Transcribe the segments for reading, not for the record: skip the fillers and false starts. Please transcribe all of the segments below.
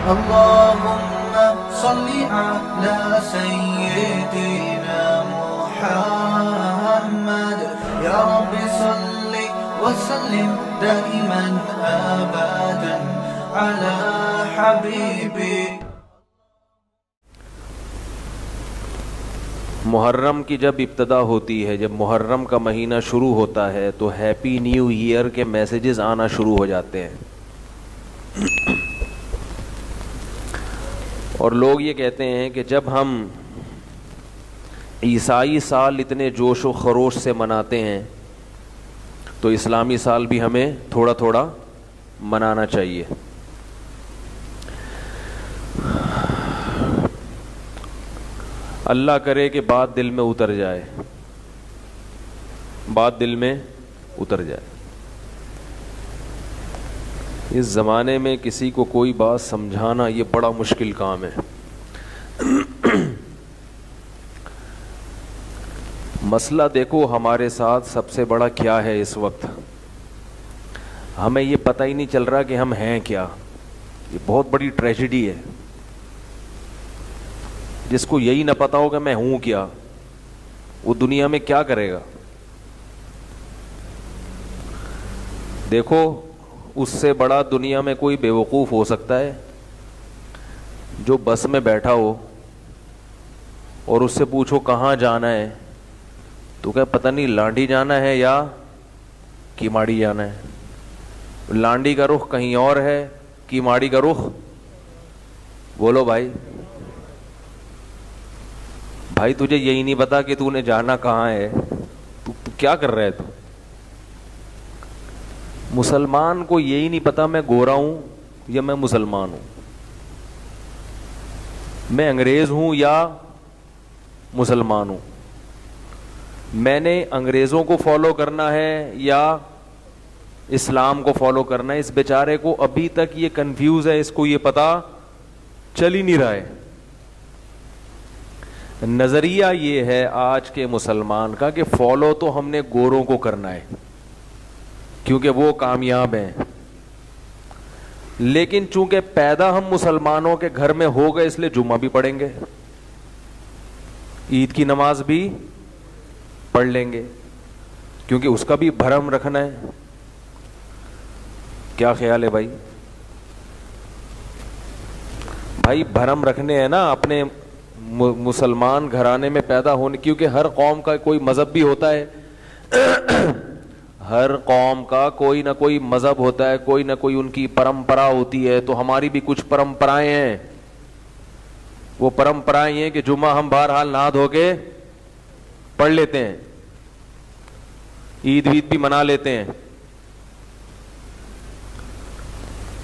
अल्लाहुम्मा सल्ली अला सय्यिदिना मुहम्मद या रब्बि सल्ली व सल्लिम दाइमन अबदन अला हबीबी। मुहर्रम की जब इब्तदा होती है, जब मुहर्रम का महीना शुरू होता है तो हैप्पी न्यू ईयर के मैसेजेस आना शुरू हो जाते हैं और लोग ये कहते हैं कि जब हम ईसाई साल इतने जोश व खरोश से मनाते हैं तो इस्लामी साल भी हमें थोड़ा थोड़ा मनाना चाहिए। अल्लाह करे कि बात दिल में उतर जाए, बात दिल में उतर जाए। इस ज़माने में किसी को कोई बात समझाना ये बड़ा मुश्किल काम है। मसला देखो हमारे साथ सबसे बड़ा क्या है इस वक्त, हमें ये पता ही नहीं चल रहा कि हम हैं क्या। ये बहुत बड़ी ट्रेजेडी है। जिसको यही ना पता होगा मैं हूं क्या, वो दुनिया में क्या करेगा। देखो उससे बड़ा दुनिया में कोई बेवकूफ़ हो सकता है जो बस में बैठा हो और उससे पूछो कहाँ जाना है तो क्या पता नहीं लांडी जाना है या कीमाड़ी जाना है। लांडी का रुख कहीं और है, कीमाड़ी का रुख बोलो भाई। भाई तुझे यही नहीं पता कि तूने जाना कहाँ है, तू क्या कर रहा है तू। मुसलमान को यही नहीं पता मैं गोरा हूं या मैं मुसलमान हूं, मैं अंग्रेज हूं या मुसलमान हूं, मैंने अंग्रेजों को फॉलो करना है या इस्लाम को फॉलो करना है। इस बेचारे को अभी तक ये कंफ्यूज है, इसको ये पता चल ही नहीं रहा है। नजरिया ये है आज के मुसलमान का कि फॉलो तो हमने गोरों को करना है क्योंकि वो कामयाब हैं, लेकिन चूंकि पैदा हम मुसलमानों के घर में हो गए इसलिए जुम्मा भी पढ़ेंगे, ईद की नमाज भी पढ़ लेंगे क्योंकि उसका भी भरम रखना है। क्या ख्याल है भाई? भाई भरम रखने हैं ना अपने मुसलमान घराने में पैदा होने, क्योंकि हर कौम का कोई मजहब भी होता है हर कौम का कोई ना कोई मजहब होता है, कोई ना कोई उनकी परंपरा होती है। तो हमारी भी कुछ परंपराएं हैं। वो परंपराएं हैं कि जुम्मा हम बहरहाल नहा धो के पढ़ लेते हैं, ईद वीद भी मना लेते हैं।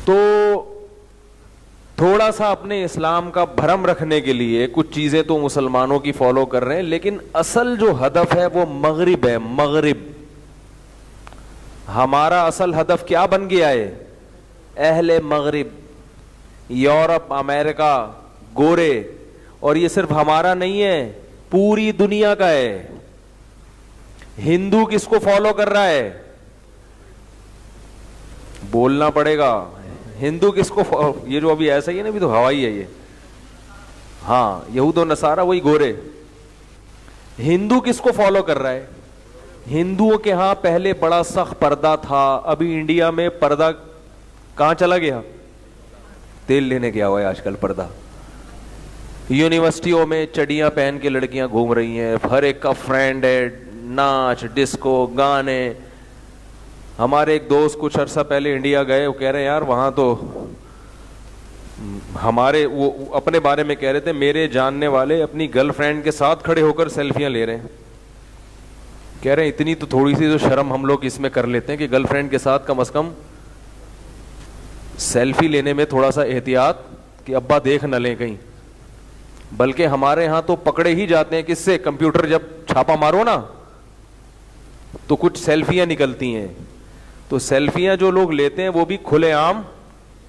तो थोड़ा सा अपने इस्लाम का भरम रखने के लिए कुछ चीजें तो मुसलमानों की फॉलो कर रहे हैं, लेकिन असल जो हदफ है वो मगरिब है। मगरिब हमारा असल हदफ क्या बन गया है? अहले मगरिब, यूरोप, अमेरिका, गोरे। और ये सिर्फ हमारा नहीं है, पूरी दुनिया का है। हिंदू किसको फॉलो कर रहा है? बोलना पड़ेगा। हिंदू किसको, ये जो अभी ऐसा ही है ना, अभी तो हवाई है ये। हाँ, यहूद और नसारा वही गोरे। हिंदू किसको फॉलो कर रहा है? हिंदुओं के यहां पहले बड़ा सख्त पर्दा था, अभी इंडिया में पर्दा कहां चला गया? तेल लेने गया हुआ है आजकल पर्दा। यूनिवर्सिटियों में चड्डियां पहन के लड़कियां घूम रही हैं, हर एक का फ्रेंड है, नाच, डिस्को, गाने। हमारे एक दोस्त कुछ अरसा पहले इंडिया गए, वो कह रहे हैं यार वहां तो हमारे, वो अपने बारे में कह रहे थे, मेरे जानने वाले अपनी गर्लफ्रेंड के साथ खड़े होकर सेल्फियां ले रहे हैं। कह रहे हैं इतनी तो थोड़ी सी तो शर्म हम लोग इसमें कर लेते हैं कि गर्लफ्रेंड के साथ कम से कम सेल्फी लेने में थोड़ा सा एहतियात, कि अब्बा देख न लें कहीं। बल्कि हमारे यहां तो पकड़े ही जाते हैं किससे? कंप्यूटर जब छापा मारो ना तो कुछ सेल्फियां निकलती हैं। तो सेल्फियां जो लोग लेते हैं वो भी खुलेआम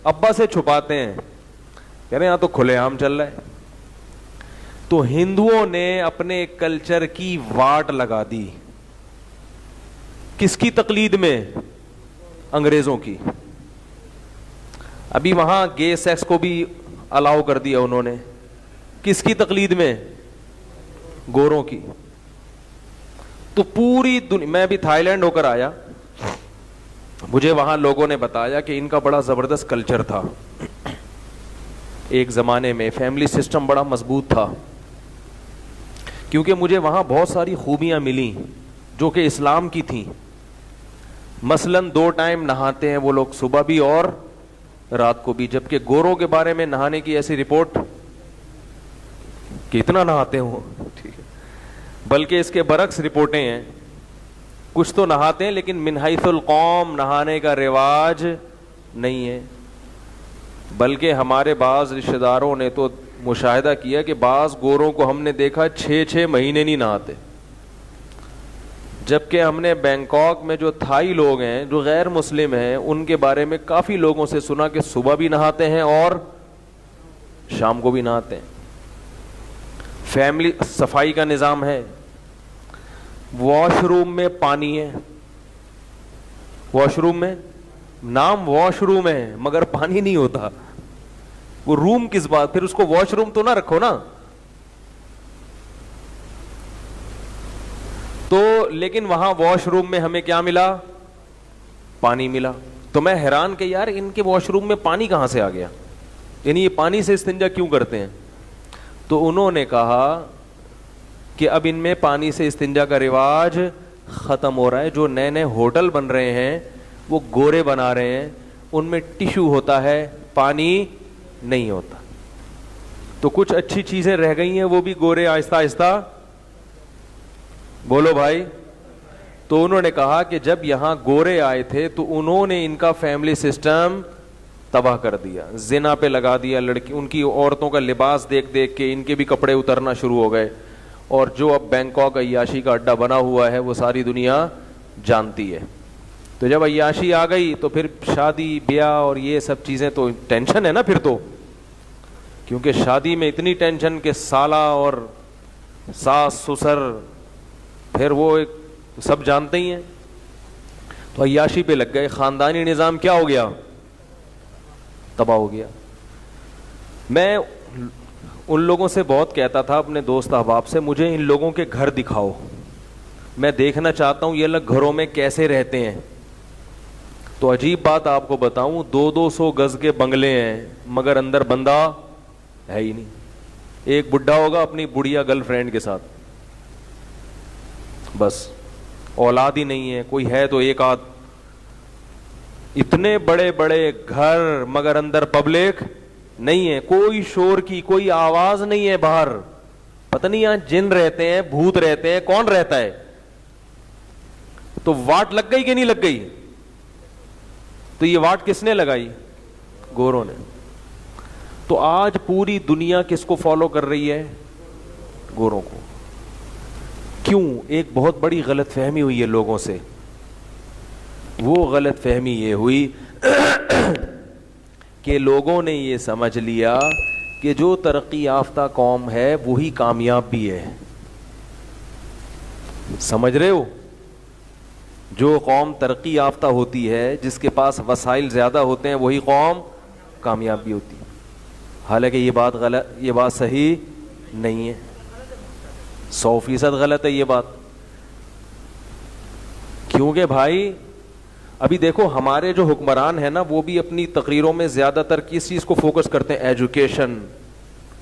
अब्बा से छुपाते हैं। कह रहे हैं यहां तो खुलेआम चल रहा है। तो हिंदुओं ने अपने कल्चर की वाट लगा दी। किसकी तकलीद में? अंग्रेजों की। अभी वहां गे सेक्स को भी अलाउ कर दिया उन्होंने। किसकी तकलीद में? गोरों की। तो पूरी दुनिया, मैं अभी थाईलैंड होकर आया, मुझे वहां लोगों ने बताया कि इनका बड़ा जबरदस्त कल्चर था। एक जमाने में फैमिली सिस्टम बड़ा मजबूत था, क्योंकि मुझे वहां बहुत सारी खूबियां मिली जो कि इस्लाम की थी। मसलन 2 टाइम नहाते हैं वो लोग, सुबह भी और रात को भी, जबकि गोरों के बारे में नहाने की ऐसी रिपोर्ट, कितना नहाते हो, ठीक है, बल्कि इसके बरक्स रिपोर्टें हैं। कुछ तो नहाते हैं लेकिन मिनहाइसुल कौम नहाने का रिवाज नहीं है। बल्कि हमारे बाज रिश्तेदारों ने तो मुशाहिदा किया कि बाज गोरों को हमने देखा 6-6 महीने नहीं नहाते। जबकि हमने बैंकॉक में जो थाई लोग हैं जो गैर मुस्लिम हैं उनके बारे में काफी लोगों से सुना कि सुबह भी नहाते हैं और शाम को भी नहाते हैं। फैमिली सफाई का निजाम है, वॉशरूम में पानी है, वॉशरूम में, नाम वॉशरूम है मगर पानी नहीं होता। वो रूम किस बात, फिर उसको वॉशरूम तो ना रखो ना। तो लेकिन वहां वॉशरूम में हमें क्या मिला? पानी मिला। तो मैं हैरान कि यार इनके वॉशरूम में पानी कहां से आ गया, यानी ये पानी से इस्तिंजा क्यों करते हैं? तो उन्होंने कहा कि अब इनमें पानी से इस्तिंजा का रिवाज खत्म हो रहा है। जो नए नए होटल बन रहे हैं वो गोरे बना रहे हैं, उनमें टिश्यू होता है, पानी नहीं होता। तो कुछ अच्छी चीजें रह गई हैं, वो भी गोरे आहिस्ता आहिस्ता, बोलो भाई। तो उन्होंने कहा कि जब यहां गोरे आए थे तो उन्होंने इनका फैमिली सिस्टम तबाह कर दिया, जिना पे लगा दिया। लड़की, उनकी औरतों का लिबास देख देख के इनके भी कपड़े उतरना शुरू हो गए। और जो अब बैंकॉक अय्याशी का अड्डा बना हुआ है वो सारी दुनिया जानती है। तो जब अय्याशी आ गई तो फिर शादी ब्याह और ये सब चीजें, तो टेंशन है ना फिर तो, क्योंकि शादी में इतनी टेंशन के साला और सास ससुर, फिर वो एक सब जानते ही हैं। तो अय्याशी पे लग गए, खानदानी निजाम क्या हो गया? तबाह हो गया। मैं उन लोगों से बहुत कहता था, अपने दोस्त अहबाब से, मुझे इन लोगों के घर दिखाओ, मैं देखना चाहता हूं ये लोग घरों में कैसे रहते हैं। तो अजीब बात आपको बताऊं, 200-200 गज के बंगले हैं मगर अंदर बंदा है ही नहीं। एक बुढ़ा होगा अपनी बुढ़िया गर्लफ्रेंड के साथ, बस औलाद ही नहीं है, कोई है तो एक आध। इतने बड़े बड़े घर मगर अंदर पब्लिक नहीं है, कोई शोर की कोई आवाज नहीं है बाहर। पता नहीं यहां जिन रहते हैं, भूत रहते हैं, कौन रहता है? तो वाट लग गई कि नहीं लग गई? तो ये वाट किसने लगाई? गोरों ने। तो आज पूरी दुनिया किसको फॉलो कर रही है? गोरों को। क्यों? एक बहुत बड़ी गलतफहमी हुई है लोगों से। वो गलतफहमी ये हुई कि लोगों ने ये समझ लिया कि जो तरक्की याफ्ता कौम है वही कामयाब भी है। समझ रहे हो? जो कौम तरक्की याफ्ता होती है, जिसके पास वसाइल ज्यादा होते हैं, वही कौम कामयाब भी होती है। हालांकि ये बात गलत, ये बात सही नहीं है, 100% गलत है ये बात। क्योंकि भाई अभी देखो हमारे जो हुक्मरान है ना, वो भी अपनी तकरीरों में ज्यादातर किस चीज को फोकस करते हैं? एजुकेशन,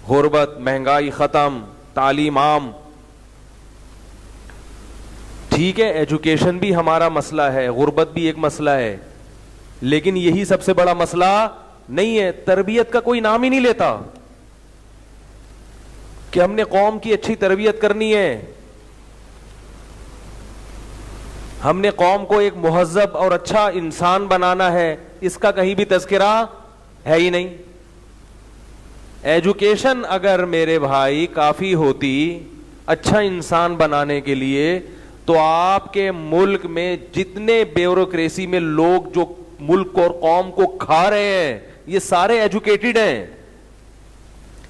गुर्बत, महंगाई खत्म, तालीम आम। ठीक है, एजुकेशन भी हमारा मसला है, गुर्बत भी एक मसला है, लेकिन यही सबसे बड़ा मसला नहीं है। तरबियत का कोई नाम ही नहीं लेता कि हमने कौम की अच्छी तरबियत करनी है, हमने कौम को एक मुहज्जब और अच्छा इंसान बनाना है, इसका कहीं भी तज़किरा है ही नहीं। एजुकेशन अगर मेरे भाई काफी होती अच्छा इंसान बनाने के लिए, तो आपके मुल्क में जितने ब्यूरोक्रेसी में लोग जो मुल्क और कौम को खा रहे हैं, ये सारे एजुकेटेड हैं।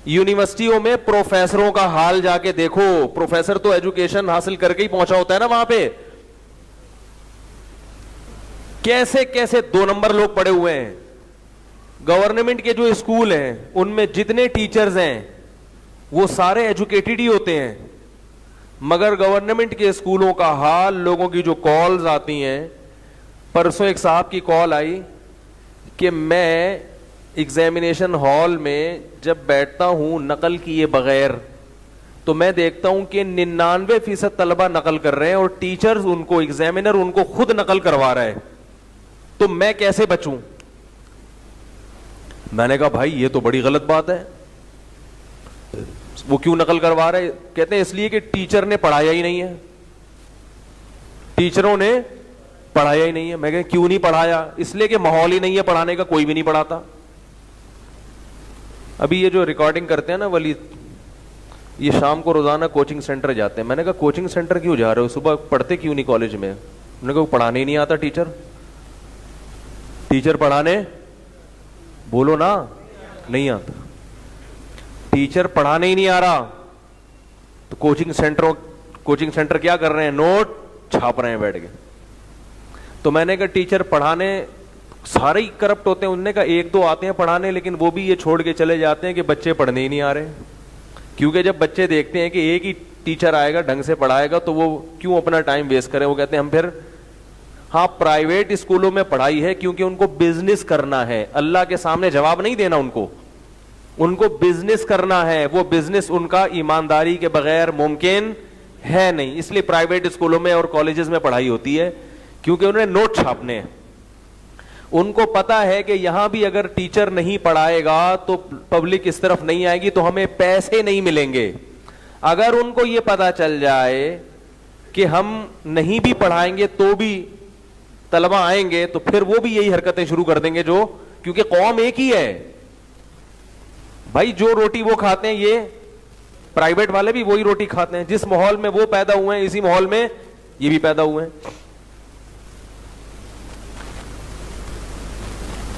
यूनिवर्सिटियों में प्रोफेसरों का हाल जाके देखो, प्रोफेसर तो एजुकेशन हासिल करके ही पहुंचा होता है ना वहां पे। कैसे कैसे 2 नंबर लोग पड़े हुए हैं, गवर्नमेंट के जो स्कूल हैं उनमें जितने टीचर्स हैं वो सारे एजुकेटेड ही होते हैं, मगर गवर्नमेंट के स्कूलों का हाल, लोगों की जो कॉल्स आती हैं। परसों एक साहब की कॉल आई कि मैं एग्जामिनेशन हॉल में जब बैठता हूं नकल किए बगैर, तो मैं देखता हूं कि 99% तलबा नकल कर रहे हैं और टीचर्स उनको, एग्जामिनर उनको खुद नकल करवा रहा है, तो मैं कैसे बचूं? मैंने कहा भाई ये तो बड़ी गलत बात है। वो क्यों नकल करवा रहे? कहते हैं इसलिए कि टीचर ने पढ़ाया ही नहीं है, टीचरों ने पढ़ाया ही नहीं है। मैं कह क्यों नहीं पढ़ाया? इसलिए कि माहौल ही नहीं है पढ़ाने का, कोई भी नहीं पढ़ाता। अभी ये जो रिकॉर्डिंग करते हैं ना वली, ये शाम को रोजाना कोचिंग सेंटर जाते हैं। मैंने कहा कोचिंग सेंटर क्यों जा रहे हो, सुबह पढ़ते क्यों नहीं कॉलेज में? उन्होंने कहा पढ़ाने ही नहीं आता टीचर। टीचर पढ़ाने, बोलो ना, नहीं आता। टीचर पढ़ाने ही नहीं आ रहा तो कोचिंग सेंटर क्या कर रहे हैं? नोट छाप रहे हैं बैठ के। तो मैंने कहा टीचर पढ़ाने सारे ही करप्ट होते हैं। उनने कहा एक दो आते हैं पढ़ाने, लेकिन वो भी ये छोड़ के चले जाते हैं कि बच्चे पढ़ने ही नहीं आ रहे। क्योंकि जब बच्चे देखते हैं कि एक ही टीचर आएगा ढंग से पढ़ाएगा तो वो क्यों अपना टाइम वेस्ट करें। वो कहते हैं हम फिर, हाँ प्राइवेट स्कूलों में पढ़ाई है क्योंकि उनको बिजनेस करना है, अल्लाह के सामने जवाब नहीं देना उनको बिजनेस करना है। वो बिजनेस उनका ईमानदारी के बगैर मुमकिन है नहीं, इसलिए प्राइवेट स्कूलों में और कॉलेजेस में पढ़ाई होती है, क्योंकि उन्हें नोट छापने हैं। उनको पता है कि यहां भी अगर टीचर नहीं पढ़ाएगा तो पब्लिक इस तरफ नहीं आएगी, तो हमें पैसे नहीं मिलेंगे। अगर उनको यह पता चल जाए कि हम नहीं भी पढ़ाएंगे तो भी तलबा आएंगे, तो फिर वो भी यही हरकतें शुरू कर देंगे, जो क्योंकि कौम एक ही है भाई। जो रोटी वो खाते हैं, ये प्राइवेट वाले भी वही रोटी खाते हैं। जिस माहौल में वो पैदा हुए हैं इसी माहौल में ये भी पैदा हुए हैं।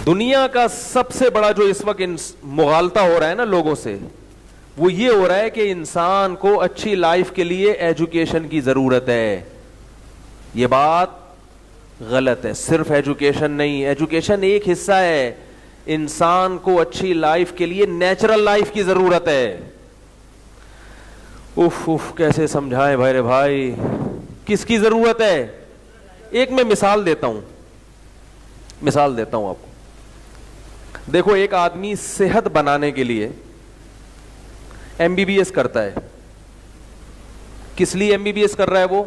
दुनिया का सबसे बड़ा जो इस वक्त मुगालता हो रहा है ना लोगों से, वो ये हो रहा है कि इंसान को अच्छी लाइफ के लिए एजुकेशन की जरूरत है। ये बात गलत है। सिर्फ एजुकेशन नहीं, एजुकेशन एक हिस्सा है। इंसान को अच्छी लाइफ के लिए नेचुरल लाइफ की जरूरत है। उफ उफ कैसे समझाएं भाई रे भाई, किसकी जरूरत है? एक मैं मिसाल देता हूं आपको। देखो एक आदमी सेहत बनाने के लिए एमबीबीएस करता है। किस लिए एमबीबीएस कर रहा है वो?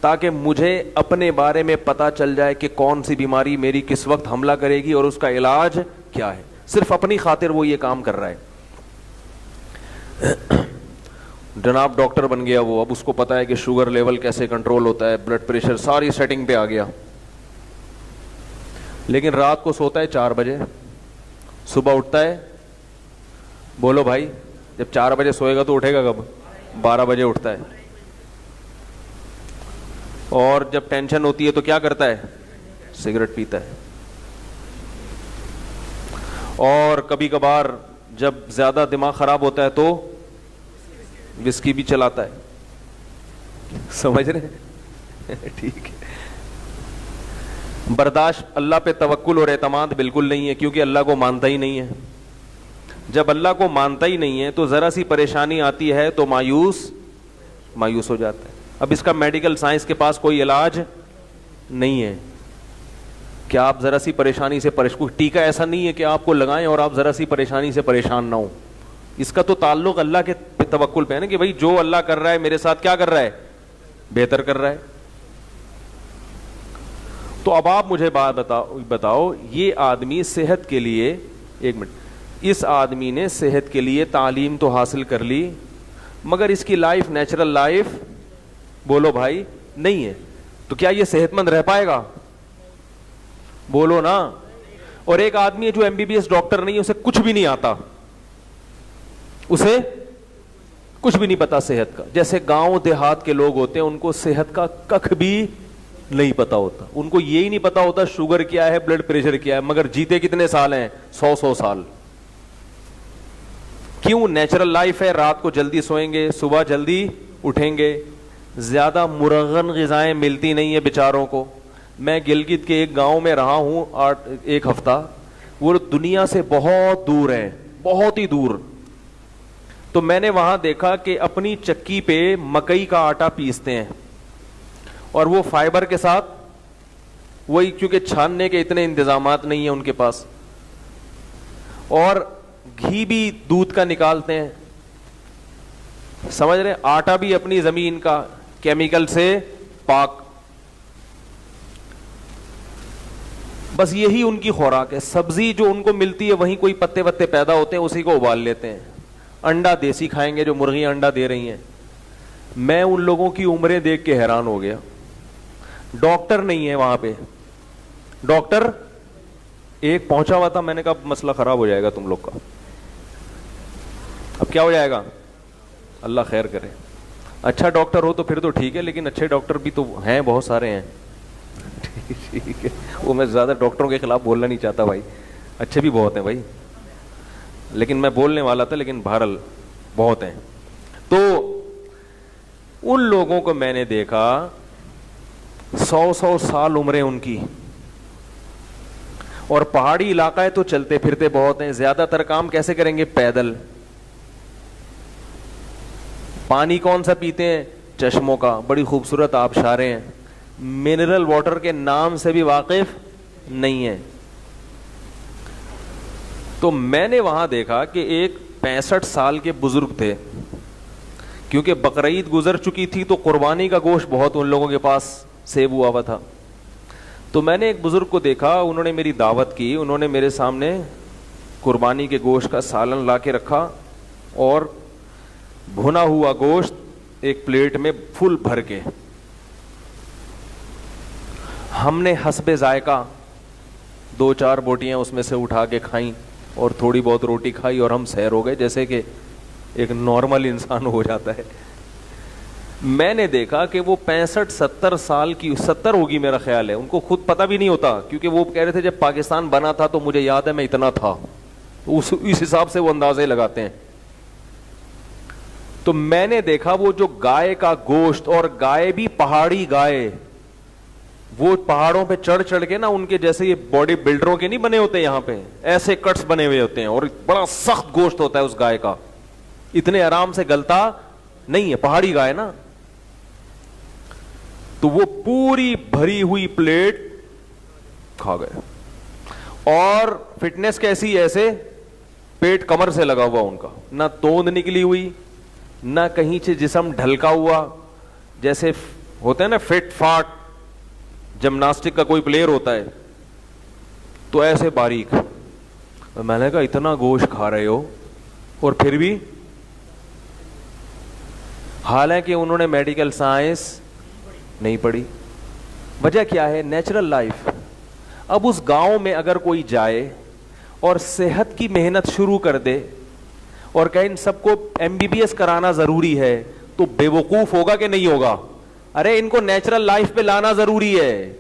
ताकि मुझे अपने बारे में पता चल जाए कि कौन सी बीमारी मेरी किस वक्त हमला करेगी और उसका इलाज क्या है। सिर्फ अपनी खातिर वो ये काम कर रहा है। जनाब डॉक्टर बन गया वो, अब उसको पता है कि शुगर लेवल कैसे कंट्रोल होता है, ब्लड प्रेशर सारी सेटिंग पे आ गया। लेकिन रात को सोता है 4 बजे, सुबह उठता है, बोलो भाई जब 4 बजे सोएगा तो उठेगा कब? 12 बजे उठता है। और जब टेंशन होती है तो क्या करता है? सिगरेट पीता है। और कभी कभार जब ज्यादा दिमाग खराब होता है तो विस्की भी चलाता है। समझ रहे हैं? ठीक है। बर्दाश्त, अल्लाह पे तवक्कुल और एतमाद बिल्कुल नहीं है, क्योंकि अल्लाह को मानता ही नहीं है। जब अल्लाह को मानता ही नहीं है तो जरा सी परेशानी आती है तो मायूस हो जाता है। अब इसका मेडिकल साइंस के पास कोई इलाज नहीं है कि आप जरा सी परेशानी से कोई टीका ऐसा नहीं है कि आपको लगाएं और आप जरा सी परेशानी से परेशान ना हो। इसका तो ताल्लुक अल्लाह के तवक्कुल पे है ना, कि भाई जो अल्लाह कर रहा है मेरे साथ क्या कर रहा है? बेहतर कर रहा है। तो अब आप मुझे बात बताओ, ये आदमी सेहत के लिए, एक मिनट, इस आदमी ने सेहत के लिए तालीम तो हासिल कर ली, मगर इसकी लाइफ नेचुरल लाइफ, बोलो भाई, नहीं है। तो क्या ये सेहतमंद रह पाएगा? बोलो ना। और एक आदमी है जो एमबीबीएस डॉक्टर नहीं है, उसे कुछ भी नहीं आता, उसे कुछ भी नहीं पता सेहत का। जैसे गांव देहात के लोग होते हैं, उनको सेहत का कख भी नहीं पता होता। उनको यही नहीं पता होता शुगर क्या है, ब्लड प्रेशर क्या है, मगर जीते कितने साल हैं? 100 साल। क्यों? नेचुरल लाइफ है। रात को जल्दी सोएंगे, सुबह जल्दी उठेंगे, ज्यादा मुरगन ग़िज़ाएं मिलती नहीं है बेचारों को। मैं गिलगित के एक गांव में रहा हूं 1 हफ्ता, वो दुनिया से बहुत दूर है, बहुत ही दूर। तो मैंने वहां देखा कि अपनी चक्की पे मकई का आटा पीसते हैं और वो फाइबर के साथ वही, क्योंकि छानने के इतने इंतजामात नहीं है उनके पास, और घी भी दूध का निकालते हैं, समझ रहे, आटा भी अपनी जमीन का, केमिकल से पाक। बस यही उनकी खुराक है। सब्जी जो उनको मिलती है वहीं कोई पत्ते वत्ते पैदा होते हैं, उसी को उबाल लेते हैं। अंडा देसी खाएंगे, जो मुर्गियां अंडा दे रही हैं। मैं उन लोगों की उम्रें देख के हैरान हो गया। डॉक्टर नहीं है वहां पे, डॉक्टर एक पहुंचा हुआ था, मैंने कहा मसला खराब हो जाएगा तुम लोग का। अब क्या हो जाएगा, अल्लाह खैर करे। अच्छा डॉक्टर हो तो फिर तो ठीक है, लेकिन अच्छे डॉक्टर भी तो हैं, बहुत सारे हैं। ठीक है, वो मैं ज्यादा डॉक्टरों के खिलाफ बोलना नहीं चाहता भाई, अच्छे भी बहुत हैं भाई, लेकिन मैं बोलने वाला था, लेकिन बहरहाल बहुत हैं। तो उन लोगों को मैंने देखा 100-100 साल उम्रें उनकी, और पहाड़ी इलाका है तो चलते फिरते बहुत हैं। ज्यादातर काम कैसे करेंगे, पैदल। पानी कौन सा पीते हैं, चश्मों का, बड़ी खूबसूरत आबशारें हैं, मिनरल वाटर के नाम से भी वाकिफ नहीं है। तो मैंने वहां देखा कि एक 65 साल के बुजुर्ग थे, क्योंकि बकरीद गुजर चुकी थी तो कुर्बानी का गोश्त बहुत उन लोगों के पास सेव हुआ हुआ था। तो मैंने एक बुजुर्ग को देखा, उन्होंने मेरी दावत की, उन्होंने मेरे सामने कुर्बानी के गोश्त का सालन ला के रखा और भुना हुआ गोश्त एक प्लेट में फुल भर के। हमने हस्बे जायका 2-4 बोटियां उसमें से उठा के खाई और थोड़ी बहुत रोटी खाई, और हम सैर हो गए जैसे कि एक नॉर्मल इंसान हो जाता है। मैंने देखा कि वो 65-70 साल की, 70 होगी मेरा ख्याल है, उनको खुद पता भी नहीं होता, क्योंकि वो कह रहे थे जब पाकिस्तान बना था तो मुझे याद है मैं इतना था, तो इस हिसाब से वो अंदाजे लगाते हैं। तो मैंने देखा वो जो गाय का गोश्त, और गाय भी पहाड़ी गाय, वो पहाड़ों पे चढ़ चढ़ के ना, उनके जैसे ये बॉडी बिल्डरों के नहीं बने होते यहां पे, ऐसे कट्स बने हुए होते हैं, और बड़ा सख्त गोश्त होता है उस गाय का, इतने आराम से गलता नहीं है, पहाड़ी गाय ना। तो वो पूरी भरी हुई प्लेट खा गए, और फिटनेस कैसी, ऐसे पेट कमर से लगा हुआ उनका, ना तोंद निकली हुई, ना कहीं से जिस्म ढलका हुआ, जैसे होते हैं ना फिट फाट, जिम्नास्टिक का कोई प्लेयर होता है, तो ऐसे बारीक। मैंने कहा इतना गोश्त खा रहे हो और फिर भी, हालांकि उन्होंने मेडिकल साइंस नहीं पढ़ी। वजह क्या है, नेचुरल लाइफ। अब उस गांव में अगर कोई जाए और सेहत की मेहनत शुरू कर दे और कहे इन सबको MBBS कराना जरूरी है, तो बेवकूफ होगा कि नहीं होगा? अरे इनको नेचुरल लाइफ पे लाना जरूरी है।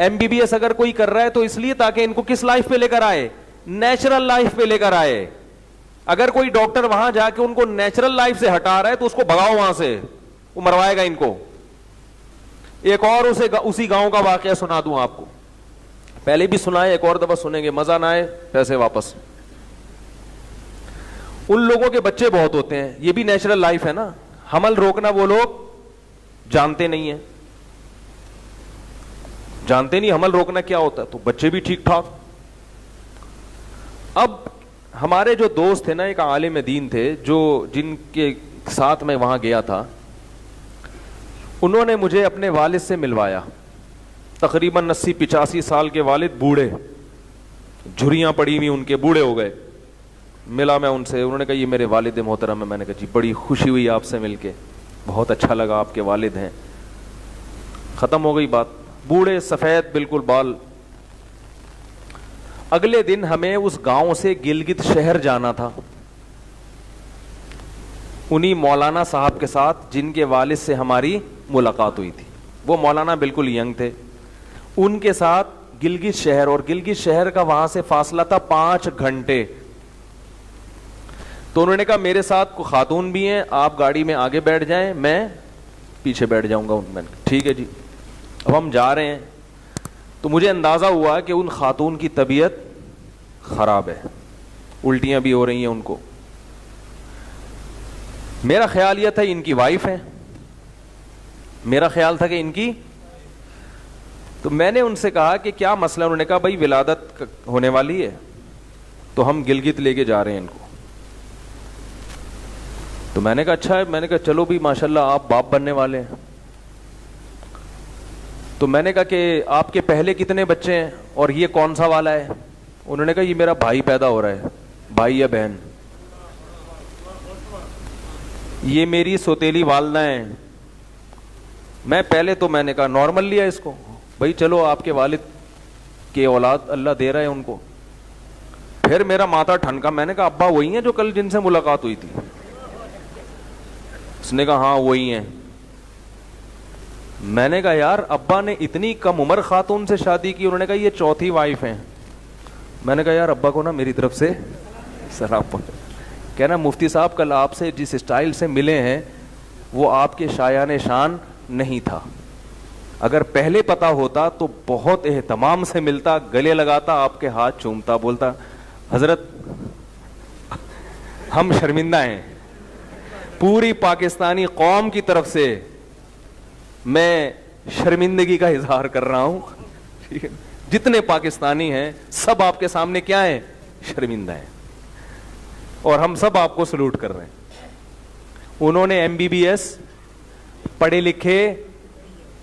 MBBS अगर कोई कर रहा है तो इसलिए ताकि इनको किस लाइफ पे लेकर आए, नेचुरल लाइफ पे लेकर आए। अगर कोई डॉक्टर वहां जाके उनको नेचुरल लाइफ से हटा रहा है तो उसको भगाओ वहां से, वो मरवाएगा इनको। एक और उसी गांव का वाकया सुना दूं आपको, पहले भी सुनाए, एक और दफा सुनेंगे, मजा ना आए पैसे वापस। उन लोगों के बच्चे बहुत होते हैं, ये भी नेचुरल लाइफ है ना, हमल रोकना वो लोग जानते नहीं है, जानते नहीं हमल रोकना क्या होता है, तो बच्चे भी ठीक ठाक। अब हमारे जो दोस्त थे ना, एक आलिम दीन थे, जो जिनके साथ मैं वहां गया था, उन्होंने मुझे अपने वालिद से मिलवाया। तकरीबन 80-85 साल के वालिद, बूढ़े, झुर्रियां पड़ी हुई उनके, बूढ़े हो गए। मिला मैं उनसे, उन्होंने कहा ये मेरे वालिद मोहतरम है। मैंने कहा जी बड़ी खुशी हुई आपसे मिलके, बहुत अच्छा लगा, आपके वालिद हैं। खत्म हो गई बात। बूढ़े, सफेद बिल्कुल बाल। अगले दिन हमें उस गांव से गिलगित शहर जाना था, उन्हीं मौलाना साहब के साथ जिनके वालिद से हमारी मुलाकात हुई थी। वो मौलाना बिल्कुल यंग थे, उनके साथ गिलगित शहर, और गिलगित शहर का वहां से फासला था 5 घंटे। तो उन्होंने कहा मेरे साथ को खातून भी हैं, आप गाड़ी में आगे बैठ जाएं, मैं पीछे बैठ जाऊंगा। मैंने ठीक है जी। अब हम जा रहे हैं तो मुझे अंदाजा हुआ कि उन खातून की तबीयत खराब है, उल्टियां भी हो रही हैं उनको। मेरा ख्याल यह था इनकी वाइफ है, मेरा ख्याल था कि इनकी, तो मैंने उनसे कहा कि क्या मसला, उन्होंने कहा भाई विलादत होने वाली है तो हम गिलगित लेके जा रहे हैं इनको। तो मैंने कहा अच्छा है, मैंने कहा चलो भी माशाल्लाह आप बाप बनने वाले हैं। तो मैंने कहा कि आपके पहले कितने बच्चे हैं और ये कौन सा वाला है? उन्होंने कहा ये मेरा भाई पैदा हो रहा है, भाई या बहन। ये मेरी सौतेली वालदा है। मैं पहले तो मैंने कहा नॉर्मल लिया इसको, भाई चलो आपके वालिद के औलाद अल्लाह दे रहा है उनको। फिर मेरा माथा ठनका, मैंने कहा अब्बा वही हैं जो कल जिनसे मुलाकात हुई थी? उसने कहा हाँ वही हैं। मैंने कहा यार अब्बा ने इतनी कम उम्र खातून से शादी की? उन्होंने कहा ये चौथी वाइफ है। मैंने कहा यार अब्बा को ना मेरी तरफ से सलाम। कहना मुफ्ती साहब कल आपसे जिस स्टाइल से मिले हैं वो आपके शायाने शान नहीं था, अगर पहले पता होता तो बहुत एहतमाम से मिलता, गले लगाता, आपके हाथ चूमता, बोलता हजरत हम शर्मिंदा हैं, पूरी पाकिस्तानी कौम की तरफ से मैं शर्मिंदगी का इजहार कर रहा हूं, ठीक है? जितने पाकिस्तानी हैं सब आपके सामने क्या है? शर्मिंदा हैं, और हम सब आपको सलूट कर रहे हैं। उन्होंने MBBS पढ़े लिखे,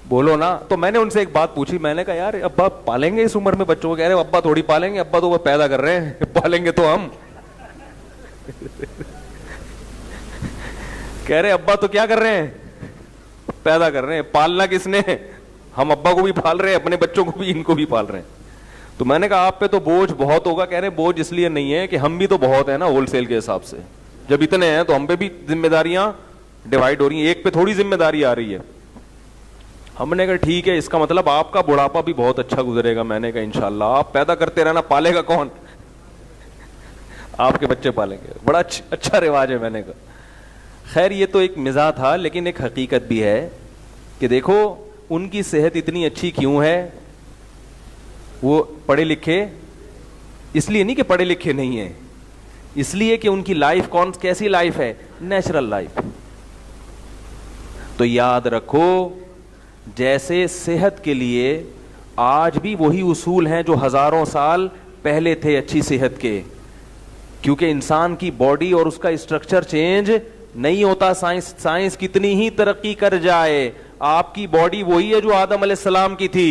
बोलो ना। तो मैंने उनसे एक बात पूछी, मैंने कहा यार अब्बा पालेंगे इस उम्र में बच्चों को? कह रहे अब्बा थोड़ी पालेंगे, अब्बा तो वो पैदा कर रहे हैं, पालेंगे तो हम। कह रहे अब्बा तो क्या कर रहे हैं? पैदा कर रहे हैं, पालना किसने? हम अब्बा को भी पाल रहे हैं, अपने बच्चों को भी, इनको भी पाल रहे हैं। तो मैंने कहा आप पे तो बोझ बहुत होगा। कह रहे बोझ इसलिए नहीं है कि हम भी तो बहुत है ना होलसेल के हिसाब से, जब इतने हैं तो हम पे भी जिम्मेदारियां डिवाइड हो रही हैं, एक पे थोड़ी जिम्मेदारी आ रही है। हमने कहा ठीक है, इसका मतलब आपका बुढ़ापा भी बहुत अच्छा गुजरेगा। मैंने कहा इंशाल्लाह, आप पैदा करते रहना, पालेगा कौन? आपके बच्चे पालेंगे, बड़ा अच्छा रिवाज है। मैंने कहा खैर ये तो एक मिजाह था, लेकिन एक हकीकत भी है कि देखो उनकी सेहत इतनी अच्छी क्यों है? वो पढ़े लिखे इसलिए नहीं कि पढ़े लिखे नहीं है, इसलिए कि उनकी लाइफ कैसी लाइफ है? Natural life. तो याद रखो, जैसे सेहत के लिए आज भी वही उसूल हैं जो हजारों साल पहले थे अच्छी सेहत के, क्योंकि इंसान की बॉडी और उसका स्ट्रक्चर चेंज नहीं होता। साइंस कितनी ही तरक्की कर जाए, आपकी बॉडी वही है जो आदम अलैहिस्सलाम की थी।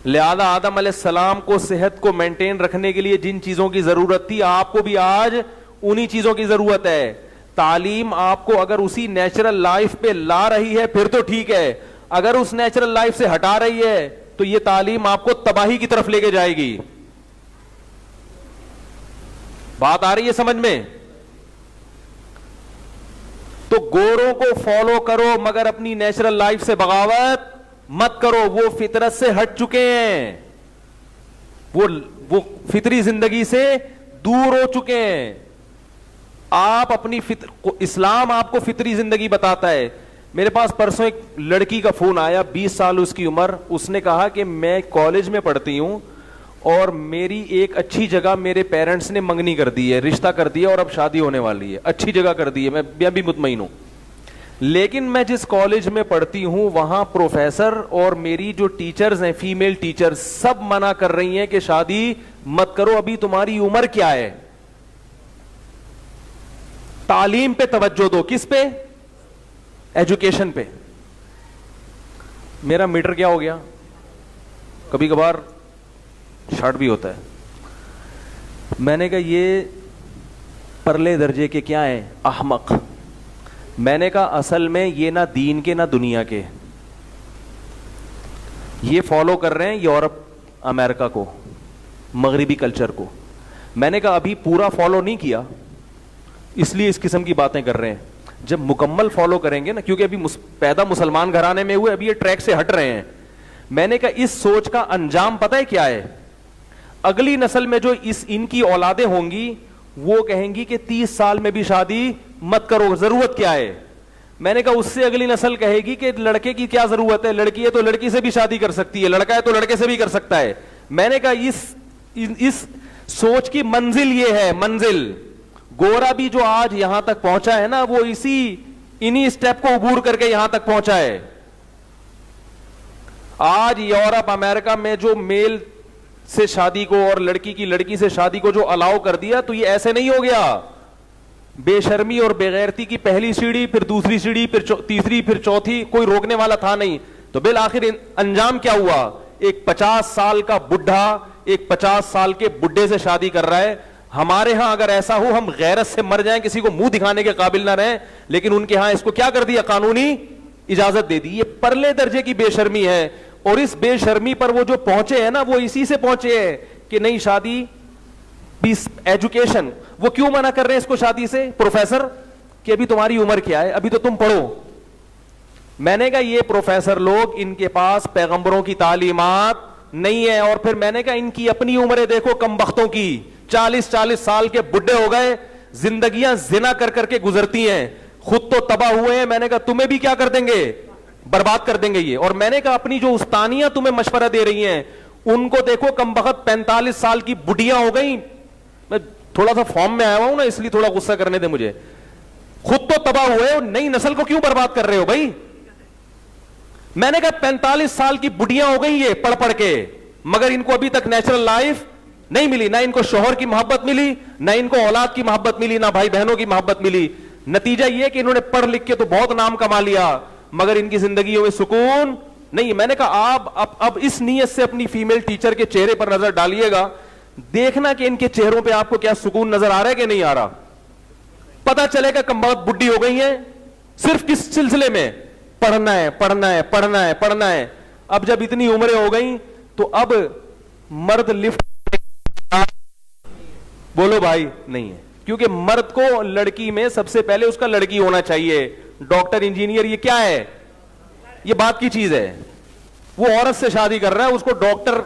लिहाजा आदम अलैहिस्सलाम को सेहत को मेंटेन रखने के लिए जिन चीजों की जरूरत थी, आपको भी आज उन्हीं चीजों की जरूरत है। तालीम आपको अगर उसी नेचुरल लाइफ पे ला रही है फिर तो ठीक है, अगर उस नेचुरल लाइफ से हटा रही है तो यह तालीम आपको तबाही की तरफ लेके जाएगी। बात आ रही है समझ में? तो गोरों को फॉलो करो मगर अपनी नेचुरल लाइफ से बगावत मत करो। वो फितरत से हट चुके हैं, वो फितरी जिंदगी से दूर हो चुके हैं। आप अपनी इस्लाम आपको फितरी जिंदगी बताता है। मेरे पास परसों एक लड़की का फोन आया, 20 साल उसकी उम्र। उसने कहा कि मैं कॉलेज में पढ़ती हूं और मेरी एक अच्छी जगह मेरे पेरेंट्स ने मंगनी कर दी है, रिश्ता कर दिया और अब शादी होने वाली है। अच्छी जगह कर दी है, मैं भी मुतमईन हूं। लेकिन मैं जिस कॉलेज में पढ़ती हूं वहां प्रोफेसर और मेरी जो टीचर्स हैं, फीमेल टीचर्स, सब मना कर रही हैं कि शादी मत करो, अभी तुम्हारी उम्र क्या है। तालीम पे तवज्जो दो। किस पे? एजुकेशन पे। मेरा मीटर क्या हो गया? कभी कभार शॉर्ट भी होता है। मैंने कहा ये परले दर्जे के क्या हैं? अहमक। मैंने कहा असल में ये ना दीन के ना दुनिया के, ये फॉलो कर रहे हैं यूरोप अमेरिका को, मगरिबी कल्चर को। मैंने कहा अभी पूरा फॉलो नहीं किया इसलिए इस किस्म की बातें कर रहे हैं। जब मुकम्मल फॉलो करेंगे ना, क्योंकि अभी पैदा मुसलमान घराने में हुए, अभी ये ट्रैक से हट रहे हैं। मैंने कहा इस सोच का अंजाम पता है क्या है? अगली नस्ल में जो इनकी औलादें होंगी वो कहेंगी कि 30 साल में भी शादी मत करो, जरूरत क्या है। मैंने कहा उससे अगली नस्ल कहेगी कि लड़के की क्या जरूरत है, लड़की है तो लड़की से भी शादी कर सकती है, लड़का है तो लड़के से भी कर सकता है। मैंने कहा इस इस सोच की मंजिल ये है, मंजिल। गोरा भी जो आज यहां तक पहुंचा है ना, वो इन्हीं स्टेप को अबूर करके यहां तक पहुंचा है। आज यूरोप अमेरिका में जो मेल से शादी को और लड़की की लड़की से शादी को जो अलाउ कर दिया, तो ये ऐसे नहीं हो गया। बेशर्मी और बेगैरती की पहली सीढ़ी, फिर दूसरी सीढ़ी, फिर तीसरी, फिर चौथी, कोई रोकने वाला था नहीं। तो बिल आखिर अंजाम क्या हुआ? एक 50 साल का बुढ़ा एक 50 साल के बुढ़े से शादी कर रहा है। हमारे यहां अगर ऐसा हो, हम गैरत से मर जाएं, किसी को मुंह दिखाने के काबिल ना रहें, लेकिन उनके यहां इसको क्या कर दिया? कानूनी इजाजत दे दी। ये परले दर्जे की बेशर्मी है। और इस बेशर्मी पर वो जो पहुंचे हैं ना, वो इसी से पहुंचे हैं कि नहीं शादी, पीस, एजुकेशन। वो क्यों मना कर रहे हैं इसको शादी से? प्रोफेसर कि अभी तुम्हारी उम्र क्या है, अभी तो तुम पढ़ो। मैंने कहा ये प्रोफेसर लोग, इनके पास पैगंबरों की तालीमात नहीं है। और फिर मैंने कहा इनकी अपनी उम्रें देखो कम बख्तों की, 40-40 साल के बुढ़े हो गए, जिंदगियां जिना कर करके गुजरती हैं, खुद तो तबाह हुए हैं। मैंने कहा तुम्हें भी क्या कर देंगे? बर्बाद कर देंगे ये। और मैंने कहा अपनी जो उस्तानियां तुम्हें मशवरा दे रही हैं, उनको देखो कम बखत 45 साल की बुढ़ियां हो गई। मैं थोड़ा सा फॉर्म में आया हूं ना, इसलिए थोड़ा गुस्सा करने दे मुझे। खुद तो तबाह हुए हो, नई नस्ल को क्यों बर्बाद कर रहे हो भाई? मैंने कहा 45 साल की बुढ़ियां हो गई ये पढ़ पढ़ के, मगर इनको अभी तक नेचुरल लाइफ नहीं मिली। ना इनको शोहर की मोहब्बत मिली, ना इनको औलाद की मोहब्बत मिली, ना भाई बहनों की मोहब्बत मिली। नतीजा ये कि इन्होंने पढ़ लिख के तो बहुत नाम कमा लिया, मगर इनकी जिंदगियों में सुकून नहीं। मैंने कहा आप अब इस नीयत से अपनी फीमेल टीचर के चेहरे पर नजर डालिएगा, देखना कि इनके चेहरों पे आपको क्या सुकून नजर आ रहा है कि नहीं आ रहा। पता चलेगा कम बहुत बुढ़ी हो गई है, सिर्फ किस सिलसिले में? पढ़ना है, पढ़ना है, पढ़ना है, पढ़ना है। अब जब इतनी उम्रें हो गई, तो अब मर्द लिफ्ट बोलो भाई नहीं है, क्योंकि मर्द को लड़की में सबसे पहले उसका लड़की होना चाहिए। डॉक्टर, इंजीनियर, ये क्या है? ये बात की चीज है। वो औरत से शादी कर रहा है, उसको डॉक्टर,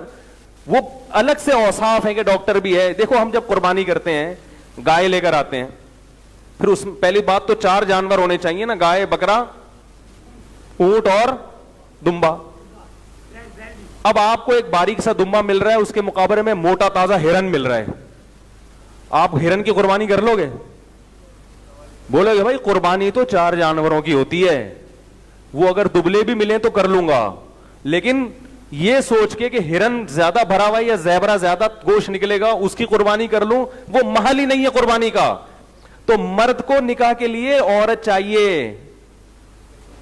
वो अलग से औसाफ है कि डॉक्टर भी है। देखो हम जब कुर्बानी करते हैं, गाय लेकर आते हैं, फिर उस पहली बात तो 4 जानवर होने चाहिए ना, गाय, बकरा, ऊंट और दुम्बा। अब आपको एक बारीक सा दुम्बा मिल रहा है, उसके मुकाबले में मोटा ताजा हिरन मिल रहा है, आप हिरन की कुर्बानी कर लोगे? बोलोगे भाई कुर्बानी तो 4 जानवरों की होती है, वो अगर दुबले भी मिले तो कर लूंगा। लेकिन ये सोच के कि हिरन ज्यादा भरा हुआ या ज़ेबरा ज्यादा गोश्त निकलेगा, उसकी कुर्बानी कर लूं, वो महल ही नहीं है कुर्बानी का। तो मर्द को निकाह के लिए औरत चाहिए,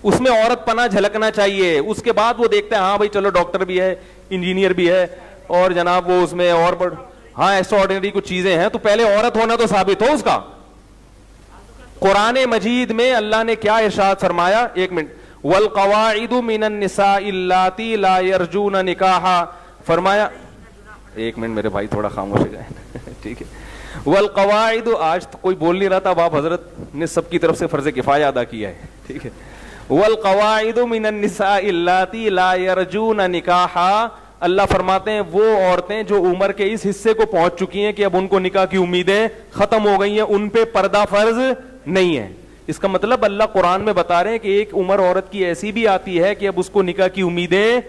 उसमें औरत पना झलकना चाहिए। उसके बाद वो देखते हैं हाँ भाई चलो डॉक्टर भी है, इंजीनियर भी है, और जनाब वो उसमें और हाँ एक्स्ट्राऑर्डिनरी कुछ चीजें हैं, तो पहले औरत होना तो साबित हो उसका। कुरान मजीद में अल्लाह ने क्या इरशाद फरमाया? 1 मिनट। वल कवाइदु मिनन निसाइ अल्लाती ला यरजून निकाहा, फरमाया 1 मिनट मेरे भाई थोड़ा खामोश हो जाए ठीक है। वल कवाइदु, आज तो कोई बोल नहीं रहा था, बाप हजरत ने सबकी तरफ से फर्ज किफाया अदा किया है, ठीक है। वल कवाइदु मिनन निसाइ अल्लाती ला यरजून निकाहा, अल्लाह फरमाते हैं वो औरतें जो उम्र के इस हिस्से को पहुंच चुकी हैं कि अब उनको निकाह की उम्मीदें खत्म हो गई हैं, उन पे पर्दा फर्ज नहीं है। इसका मतलब अल्लाह कुरान में बता रहे हैं कि एक उम्र औरत की ऐसी भी आती है कि अब उसको निकाह की उम्मीदें,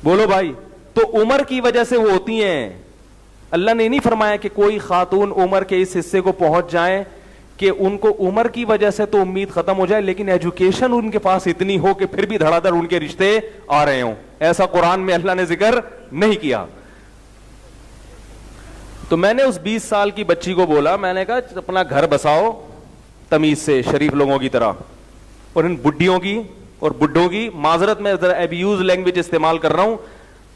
बोलो भाई, तो उम्र की वजह से वो होती हैं। अल्लाह ने नहीं फरमाया कि कोई खातून उम्र के इस हिस्से को पहुंच जाए कि उनको उम्र की वजह से तो उम्मीद खत्म हो जाए, लेकिन एजुकेशन उनके पास इतनी हो कि फिर भी धड़ाधड़ उनके रिश्ते आ रहे हों। ऐसा कुरान में अल्लाह ने जिक्र नहीं किया। तो मैंने उस 20 साल की बच्ची को बोला, मैंने कहा अपना घर बसाओ तमीज से, शरीफ लोगों की तरह, और इन बुड्ढियों की और बुड्ढों की, माजरत में जरा एब्यूज लैंग्वेज इस्तेमाल कर रहा हूं,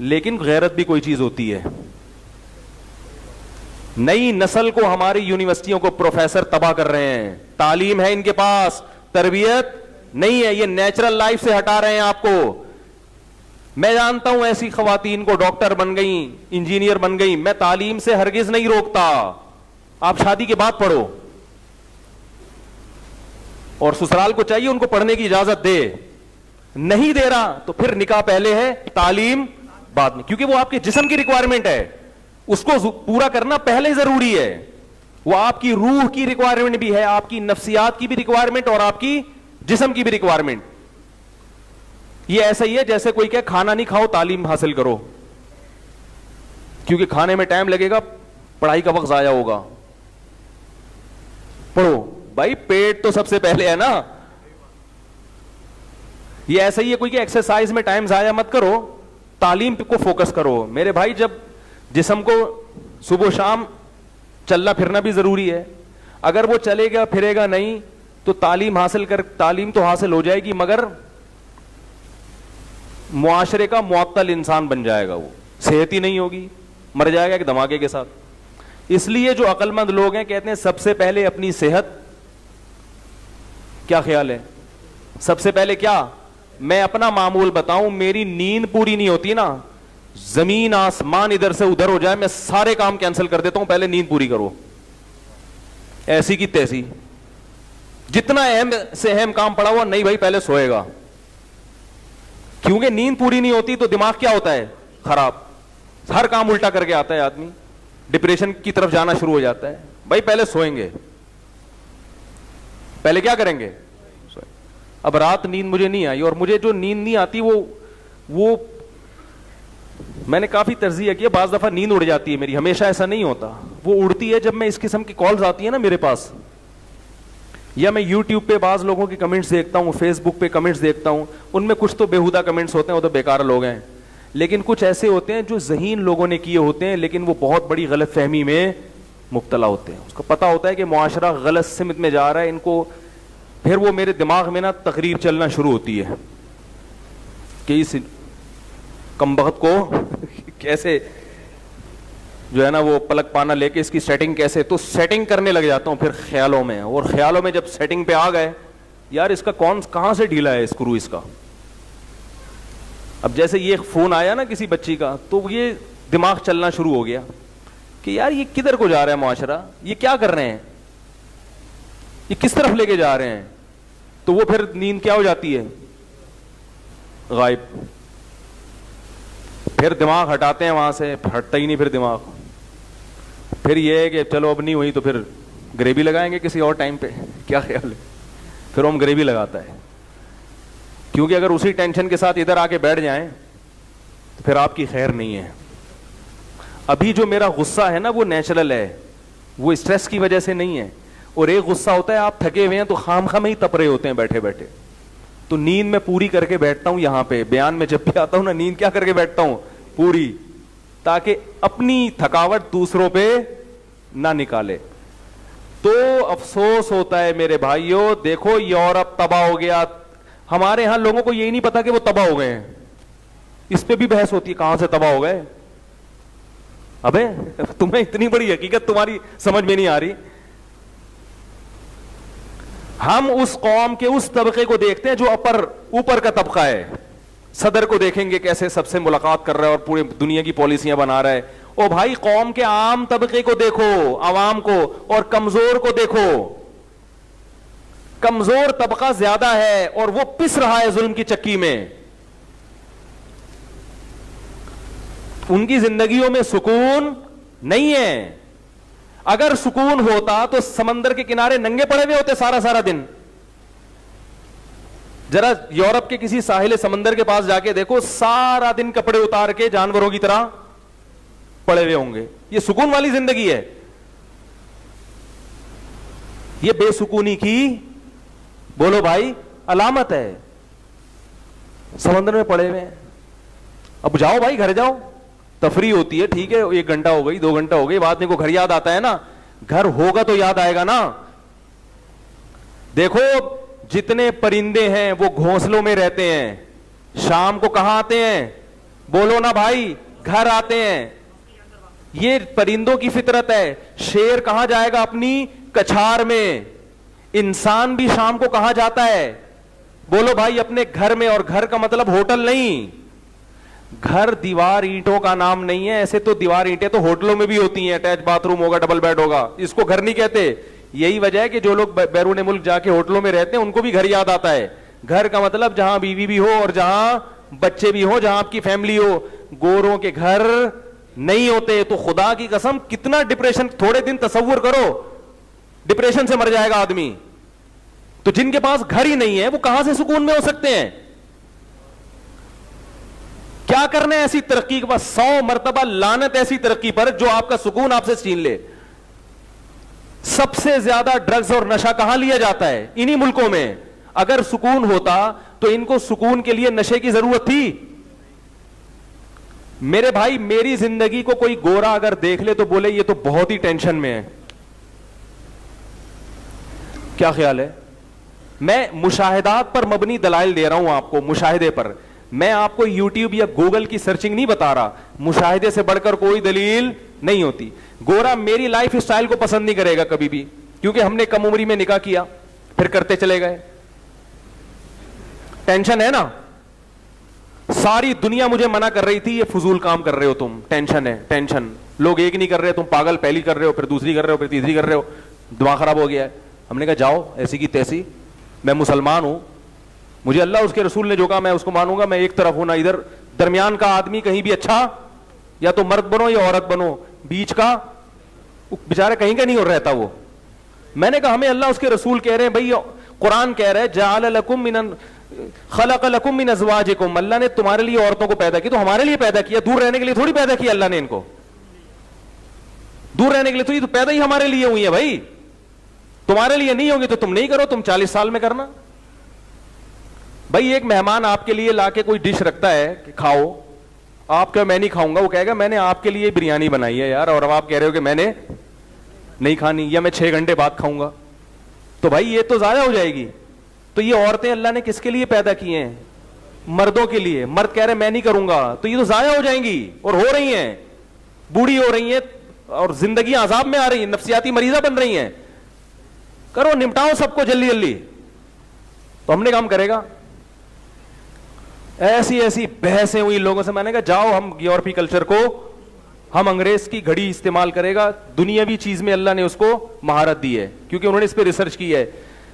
लेकिन गैरत भी कोई चीज होती है। नई नस्ल को हमारी यूनिवर्सिटियों को प्रोफेसर तबाह कर रहे हैं। तालीम है इनके पास, तरबियत नहीं है, ये नेचुरल लाइफ से हटा रहे हैं आपको। मैं जानता हूं ऐसी खवातीन को डॉक्टर बन गई, इंजीनियर बन गई, मैं तालीम से हरगिज नहीं रोकता, आप शादी के बाद पढ़ो, और ससुराल को चाहिए उनको पढ़ने की इजाजत दे, नहीं दे रहा तो फिर निकाह पहले है, तालीम बाद में, क्योंकि वो आपके जिस्म की रिक्वायरमेंट है, उसको पूरा करना पहले जरूरी है। वो आपकी रूह की रिक्वायरमेंट भी है, आपकी नफ्सियात की भी रिक्वायरमेंट और आपकी जिस्म की भी रिक्वायरमेंट। ये ऐसा ही है जैसे कोई कहे खाना नहीं खाओ तालीम हासिल करो, क्योंकि खाने में टाइम लगेगा, पढ़ाई का वक्त जाया होगा। पढ़ो भाई, पेट तो सबसे पहले है ना। ये ऐसा ही है कोई कि एक्सरसाइज में टाइम जाया मत करो, तालीम को फोकस करो। मेरे भाई, जब जिस्म को सुबह शाम चलना फिरना भी जरूरी है, अगर वो चलेगा फिरेगा नहीं तो तालीम तो हासिल हो जाएगी, मगर मुआशरे का मुअत्तल इंसान बन जाएगा, वो सेहत ही नहीं होगी, मर जाएगा एक धमाके के साथ। इसलिए जो अक्लमंद लोग हैं कहते हैं सबसे पहले अपनी सेहत। क्या ख्याल है? सबसे पहले क्या? मैं अपना मामूल बताऊं, मेरी नींद पूरी नहीं होती ना, जमीन आसमान इधर से उधर हो जाए, मैं सारे काम कैंसिल कर देता हूं, पहले नींद पूरी करो। ऐसी की तैसी, जितना अहम से अहम काम पड़ा हुआ नहीं भाई, पहले सोएगा। क्योंकि नींद पूरी नहीं होती तो दिमाग क्या होता है? खराब, हर काम उल्टा करके आता है आदमी, डिप्रेशन की तरफ जाना शुरू हो जाता है। भाई पहले सोएंगे, पहले क्या करेंगे? अब रात नींद मुझे नहीं आई, और मुझे जो नींद नहीं आती वो मैंने काफी तर्जिया किया, बाज दफा नींद उड़ जाती है मेरी, हमेशा ऐसा नहीं होता। वो उड़ती है जब मैं इस किस्म की कॉल्स आती है ना मेरे पास, या मैं यूट्यूब पे बाज लोगों के कमेंट्स देखता हूं, फेसबुक पे कमेंट्स देखता हूं, उनमें कुछ तो बेहुदा कमेंट्स होते हैं, वो तो बेकार लोग हैं, लेकिन कुछ ऐसे होते हैं जो ज़हीन लोगों ने किए होते हैं, लेकिन वो बहुत बड़ी गलत फहमी में मुब्तला होते हैं। उसको पता होता है कि मुआशरा गलत सिमत में जा रहा है इनको, फिर वो मेरे दिमाग में ना तकरीर चलना शुरू होती है कि इस कमबख्त को कैसे जो है ना वो पलक पाना लेके इसकी सेटिंग कैसे, तो सेटिंग करने लग जाता हूं फिर ख्यालों में, और ख्यालों में जब सेटिंग पे आ गए, यार इसका कहां से ढीला है स्क्रू इसका। अब जैसे ये फोन आया ना किसी बच्ची का, तो ये दिमाग चलना शुरू हो गया कि यार ये किधर को जा रहा है मुआशरा, ये क्या कर रहे हैं, ये किस तरफ लेके जा रहे हैं। तो वो फिर नींद क्या हो जाती है? गायब। फिर दिमाग हटाते हैं वहां से, हटता ही नहीं फिर दिमाग। फिर ये है कि चलो अब नहीं हुई तो फिर ग्रेवी लगाएंगे किसी और टाइम पे। क्या ख्याल है? फिर हम ग्रेवी लगाता है, क्योंकि अगर उसी टेंशन के साथ इधर आके बैठ जाएं तो फिर आपकी खैर नहीं है। अभी जो मेरा गुस्सा है ना वो नेचुरल है, वो स्ट्रेस की वजह से नहीं है। और एक गुस्सा होता है आप थके हुए हैं तो खामखा में ही तप रहे होते हैं बैठे बैठे, तो नींद में पूरी करके बैठता हूं। यहां पे बयान में जब भी आता हूं ना, नींद क्या करके बैठता हूं? पूरी, ताकि अपनी थकावट दूसरों पे ना निकाले। तो अफसोस होता है मेरे भाइयों, देखो यूरोप तबाह हो गया, हमारे यहां लोगों को यही नहीं पता कि वो तबाह हो गए हैं। इस पे भी बहस होती है, कहां से तबाह हो गए। अबे तुम्हें इतनी बड़ी हकीकत तुम्हारी समझ में नहीं आ रही। हम उस कौम के उस तबके को देखते हैं जो ऊपर का तबका है। सदर को देखेंगे कैसे सबसे मुलाकात कर रहा है और पूरी दुनिया की पॉलिसियां बना रहा है। ओ भाई, कौम के आम तबके को देखो, आवाम को, और कमजोर को देखो। कमजोर तबका ज्यादा है और वो पिस रहा है जुल्म की चक्की में। उनकी जिंदगियों में सुकून नहीं है। अगर सुकून होता तो समंदर के किनारे नंगे पड़े हुए होते सारा सारा दिन। जरा यूरोप के किसी साहिल समंदर के पास जाके देखो, सारा दिन कपड़े उतार के जानवरों की तरह पड़े हुए होंगे। ये सुकून वाली जिंदगी है? ये बेसुकूनी की बोलो भाई अलामत है। समंदर में पड़े हुए हैं। अब जाओ भाई, घर जाओ, तफरी होती है, ठीक है, 1 घंटा हो गई, 2 घंटा हो गई, बाद में को घर याद आता है ना। घर होगा तो याद आएगा ना। देखो जितने परिंदे हैं वो घोंसलों में रहते हैं, शाम को कहां आते हैं? बोलो ना भाई, घर आते हैं। ये परिंदों की फितरत है। शेर कहां जाएगा? अपनी कछार में। इंसान भी शाम को कहां जाता है? बोलो भाई, अपने घर में। और घर का मतलब होटल नहीं। घर दीवार ईंटों का नाम नहीं है। ऐसे तो दीवार ईंटें तो होटलों में भी होती हैं, अटैच बाथरूम होगा, डबल बेड होगा, इसको घर नहीं कहते। यही वजह है कि जो लोग बैरून मुल्क जाके होटलों में रहते हैं उनको भी घर याद आता है। घर का मतलब जहां बीवी भी हो और जहां बच्चे भी हो, जहां आपकी फैमिली हो। गोरों के घर नहीं होते। तो खुदा की कसम, कितना डिप्रेशन, थोड़े दिन तसव्वुर करो, डिप्रेशन से मर जाएगा आदमी। तो जिनके पास घर ही नहीं है वो कहां से सुकून में हो सकते हैं? क्या करना है ऐसी तरक्की के पास? 100 मर्तबा लानत ऐसी तरक्की पर जो आपका सुकून आपसे छीन ले। सबसे ज्यादा ड्रग्स और नशा कहां लिया जाता है? इन्हीं मुल्कों में। अगर सुकून होता तो इनको सुकून के लिए नशे की जरूरत थी? मेरे भाई, मेरी जिंदगी को कोई गोरा अगर देख ले तो बोले ये तो बहुत ही टेंशन में है। क्या ख्याल है? मैं मुशाहिदात पर मबनी दलाइल दे रहा हूं आपको, मुशाहिदे पर। मैं आपको यूट्यूब या गूगल की सर्चिंग नहीं बता रहा। मुशाहिदे से बढ़कर कोई दलील नहीं होती। गोरा मेरी लाइफ स्टाइल को पसंद नहीं करेगा कभी भी, क्योंकि हमने कम उम्री में निकाह किया, फिर करते चले गए। टेंशन है ना? सारी दुनिया मुझे मना कर रही थी ये फजूल काम कर रहे हो तुम, टेंशन है, टेंशन। लोग एक नहीं कर रहे, तुम पागल, पहली कर रहे हो, फिर दूसरी कर रहे हो, फिर तीसरी कर रहे हो, दिमाग खराब हो गया है। हमने कहा जाओ ऐसी की तैसी, मैं मुसलमान हूं, मुझे अल्लाह उसके रसूल ने जो कहा मैं उसको मानूंगा। मैं एक तरफ हूं ना इधर, दरमियान का आदमी कहीं भी अच्छा, या तो मर्द बनो या औरत बनो, बीच का बेचारा कहीं का नहीं हो रहता वो। मैंने कहा हमें अल्लाह उसके रसूल कह रहे हैं, भाई कुरान कह रहा है जाअल लकुम मिन खलक़ लकुम मिन अज़वाजिकुम, अल्लाह ने तुम्हारे लिए औरतों को पैदा किया, तो हमारे लिए पैदा किया, दूर रहने के लिए थोड़ी पैदा किया अल्लाह ने इनको, दूर रहने के लिए थोड़ी, तो पैदा ही हमारे लिए हुई है भाई। तुम्हारे लिए नहीं होगी तो तुम नहीं करो, तुम 40 साल में करना। भाई एक मेहमान आपके लिए लाके कोई डिश रखता है कि खाओ, आप क्या मैं नहीं खाऊंगा, वो कहेगा मैंने आपके लिए बिरयानी बनाई है यार, और अब आप कह रहे हो कि मैंने नहीं खानी, या मैं 6 घंटे बाद खाऊंगा, तो भाई ये तो जाया हो जाएगी। तो ये औरतें अल्लाह ने किसके लिए पैदा की हैं? मर्दों के लिए। मर्द कह रहे मैं नहीं करूंगा, तो ये तो जाया हो जाएंगी, और हो रही हैं, बूढ़ी हो रही हैं, और जिंदगी अजाब में आ रही है, नफ्सियाती मरीजा बन रही हैं। करो, निपटाओ सबको जल्दी जल्दी। तो हमने काम करेगा। ऐसी ऐसी बहसें हुई लोगों से। मैंने कहा जाओ, हम यूरोपीय कल्चर को, हम अंग्रेज की घड़ी इस्तेमाल करेगा। दुनियावी चीज में अल्लाह ने उसको महारत दी है, क्योंकि उन्होंने इस पर रिसर्च की है।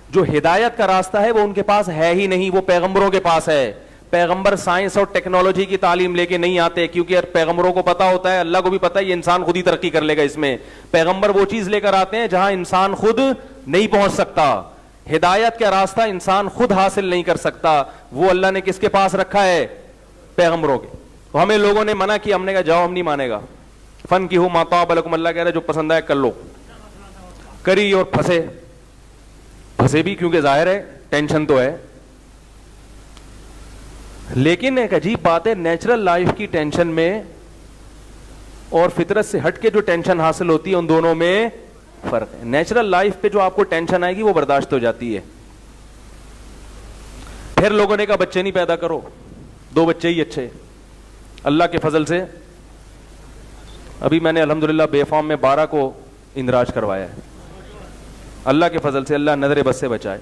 जो हिदायत का रास्ता है वो उनके पास है ही नहीं, वो पैगंबरों के पास है। पैगंबर साइंस और टेक्नोलॉजी की तालीम लेके नहीं आते, क्योंकि पैगंबरों को पता होता है, अल्लाह को भी पता है, ये इंसान खुद ही तरक्की कर लेगा इसमें। पैगंबर वो चीज लेकर आते हैं जहां इंसान खुद नहीं पहुंच सकता। हिदायत का रास्ता इंसान खुद हासिल नहीं कर सकता, वो अल्लाह ने किसके पास रखा है? पैगंबरों के। तो हमें लोगों ने मना किया, हमने कहा जाओ, हम नहीं मानेगा। फन की हो माता बलकुम, अल्लाह कह रहा है जो पसंद आए कर लो। करी और फंसे, फंसे भी क्योंकि जाहिर है टेंशन तो है। लेकिन एक अजीब बात है, नेचुरल लाइफ की टेंशन में और फितरत से हट के जो टेंशन हासिल होती है, उन दोनों में फर्क है। नेचुरल लाइफ पे जो आपको टेंशन आएगी वो बर्दाश्त हो जाती है। फिर लोगों ने कहा बच्चे नहीं पैदा करो, 2 बच्चे ही अच्छे। अल्लाह के फजल से अभी मैंने अल्हम्दुलिल्लाह बेफाम में 12 को इंदराज करवाया है। अल्लाह के फजल से, अल्लाह नजर बस से बचाए।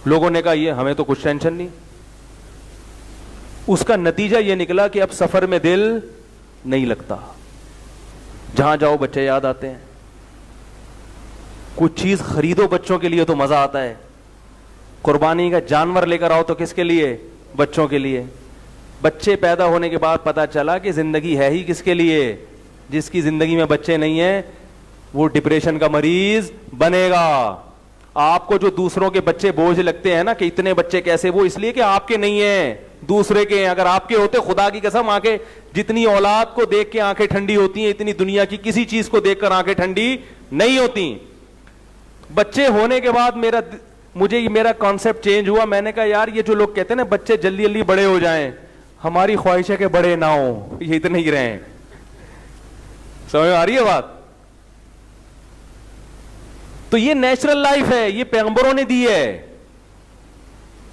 लोगों ने कहा ये हमें तो कुछ टेंशन नहीं। उसका नतीजा ये निकला कि अब सफर में दिल नहीं लगता, जहां जाओ बच्चे याद आते हैं। कुछ चीज खरीदो बच्चों के लिए तो मजा आता है, कुर्बानी का जानवर लेकर आओ तो किसके लिए? बच्चों के लिए। बच्चे पैदा होने के बाद पता चला कि जिंदगी है ही किसके लिए? जिसकी जिंदगी में बच्चे नहीं है वो डिप्रेशन का मरीज बनेगा। आपको जो दूसरों के बच्चे बोझ लगते हैं ना कि इतने बच्चे कैसे, वो इसलिए कि आपके नहीं है, दूसरे के हैं। अगर आपके होते, खुदा की कसम, आंखें जितनी औलाद को देख के आंखें ठंडी होती हैं, इतनी दुनिया की किसी चीज को देखकर आंखें ठंडी नहीं होती। बच्चे होने के बाद मेरा कॉन्सेप्ट चेंज हुआ। मैंने कहा यार ये जो लोग कहते हैं ना बच्चे जल्दी जल्दी बड़े हो जाएं, हमारी ख्वाहिश है कि बड़े ना हो, ये इतने ही रहे। समझ में आ रही है बात? तो ये नेचुरल लाइफ है, ये पैगंबरों ने दी है।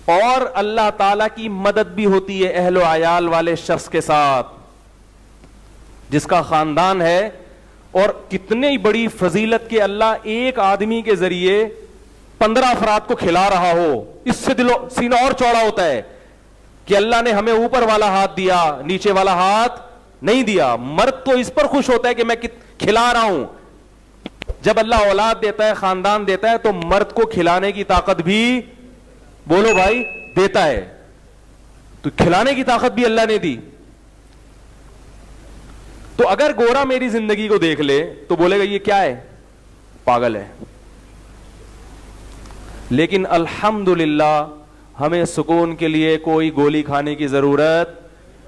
और अल्लाह ताला की मदद भी होती है अहलो आयाल वाले शख्स के साथ, जिसका खानदान है। और कितनी बड़ी फजीलत के अल्लाह एक आदमी के जरिए 15 अफराद को खिला रहा हो, इससे दिलो सीना और चौड़ा होता है कि अल्लाह ने हमें ऊपर वाला हाथ दिया, नीचे वाला हाथ नहीं दिया। मर्द तो इस पर खुश होता है कि मैं खिला रहा हूं। जब अल्लाह औलाद देता है, खानदान देता है, तो मर्द को खिलाने की ताकत भी, बोलो भाई, देता है। तो खिलाने की ताकत भी अल्लाह ने दी। तो अगर गोरा मेरी जिंदगी को देख ले तो बोलेगा ये क्या है, पागल है। लेकिन अल्हम्दुलिल्लाह हमें सुकून के लिए कोई गोली खाने की जरूरत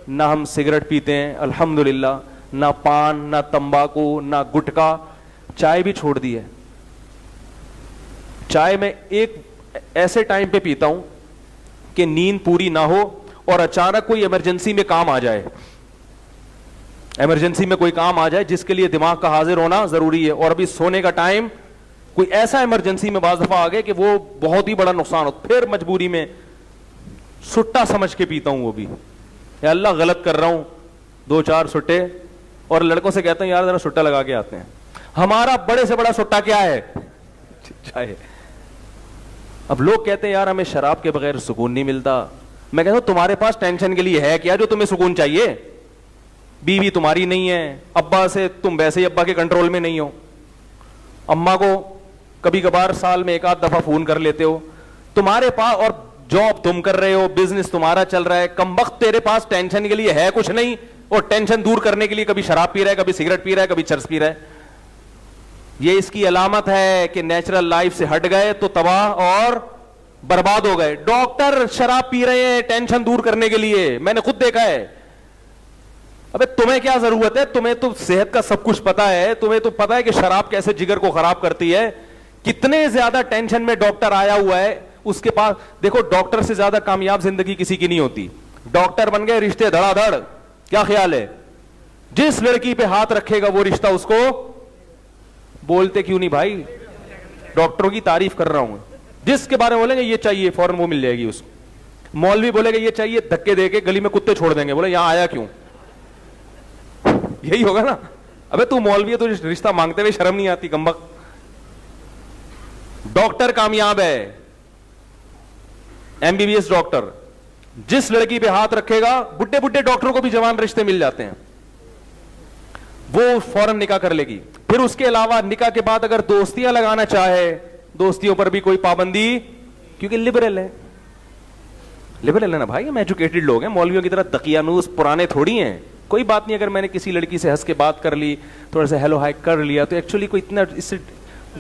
ना हम सिगरेट पीते हैं अल्हम्दुलिल्लाह, ना पान, ना तंबाकू, ना गुटखा, चाय भी छोड़ दी है। चाय मैं एक ऐसे टाइम पे पीता हूं कि नींद पूरी ना हो और अचानक कोई इमरजेंसी में काम आ जाए, इमरजेंसी में कोई काम आ जाए जिसके लिए दिमाग का हाजिर होना जरूरी है, और अभी सोने का टाइम कोई ऐसा इमरजेंसी में बाज दफा आ गए कि वो बहुत ही बड़ा नुकसान हो, फिर मजबूरी में सुट्टा समझ के पीता हूं वो भी, या अल्लाह गलत कर रहा हूं, 2-4 सुट्टे, और लड़कों से कहता हूं यार जरा सुट्टा लगा के आते हैं। हमारा बड़े से बड़ा सुट्टा क्या है? चाय। अब लोग कहते हैं यार हमें शराब के बगैर सुकून नहीं मिलता। मैं कहता हूं तुम्हारे पास टेंशन के लिए है क्या जो तुम्हें सुकून चाहिए? बीवी तुम्हारी नहीं है, अब्बा से तुम वैसे ही अब्बा के कंट्रोल में नहीं हो, अम्मा को कभी कभार साल में 1-8 दफा फोन कर लेते हो, तुम्हारे पास, और जॉब तुम कर रहे हो, बिजनेस तुम्हारा चल रहा है, कमबख्त तेरे पास टेंशन के लिए है कुछ नहीं, और टेंशन दूर करने के लिए कभी शराब पी रहा है, कभी सिगरेट पी रहा है, कभी चरस पी रहा है। ये इसकी अलामत है कि नेचुरल लाइफ से हट गए तो तबाह और बर्बाद हो गए। डॉक्टर शराब पी रहे हैं टेंशन दूर करने के लिए, मैंने खुद देखा है। अबे तुम्हें क्या जरूरत है? तुम्हें तो सेहत का सब कुछ पता है, तुम्हें तो पता है कि शराब कैसे जिगर को खराब करती है। कितने ज्यादा टेंशन में डॉक्टर आया हुआ है, उसके पास देखो, डॉक्टर से ज्यादा कामयाब जिंदगी किसी की नहीं होती। डॉक्टर बन गए, रिश्ते धड़ाधड़, क्या ख्याल है? जिस लड़की पे हाथ रखेगा वो रिश्ता उसको, बोलते क्यों नहीं भाई? डॉक्टरों की तारीफ कर रहा हूं। जिसके बारे में बोलेंगे ये चाहिए, फौरन वो मिल जाएगी उसको। मौलवी बोलेगा ये चाहिए, धक्के देके गली में कुत्ते छोड़ देंगे, बोले यहां आया क्यों? यही होगा ना। अबे तू मौलवी है, तुझे रिश्ता मांगते हुए शर्म नहीं आती कमबख्त? डॉक्टर कामयाब है, एमबीबीएस डॉक्टर, जिस लड़की पे हाथ रखेगा, बुड्ढे बुड्ढे डॉक्टरों को भी जवान रिश्ते मिल जाते हैं, वो फौरन निकाह कर लेगी। फिर उसके अलावा निकाह के बाद अगर दोस्तियां लगाना चाहे, दोस्तियों पर भी कोई पाबंदी, क्योंकि लिबरल है। लिबरल है ना भाई, हम एजुकेटेड लोग हैं, मौलवियों की तरह तकियानूस पुराने थोड़ी हैं। कोई बात नहीं, अगर मैंने किसी लड़की से हंस के बात कर ली, थोड़ा सा हेलो हाई कर लिया, तो एक्चुअली कोई इतना, इससे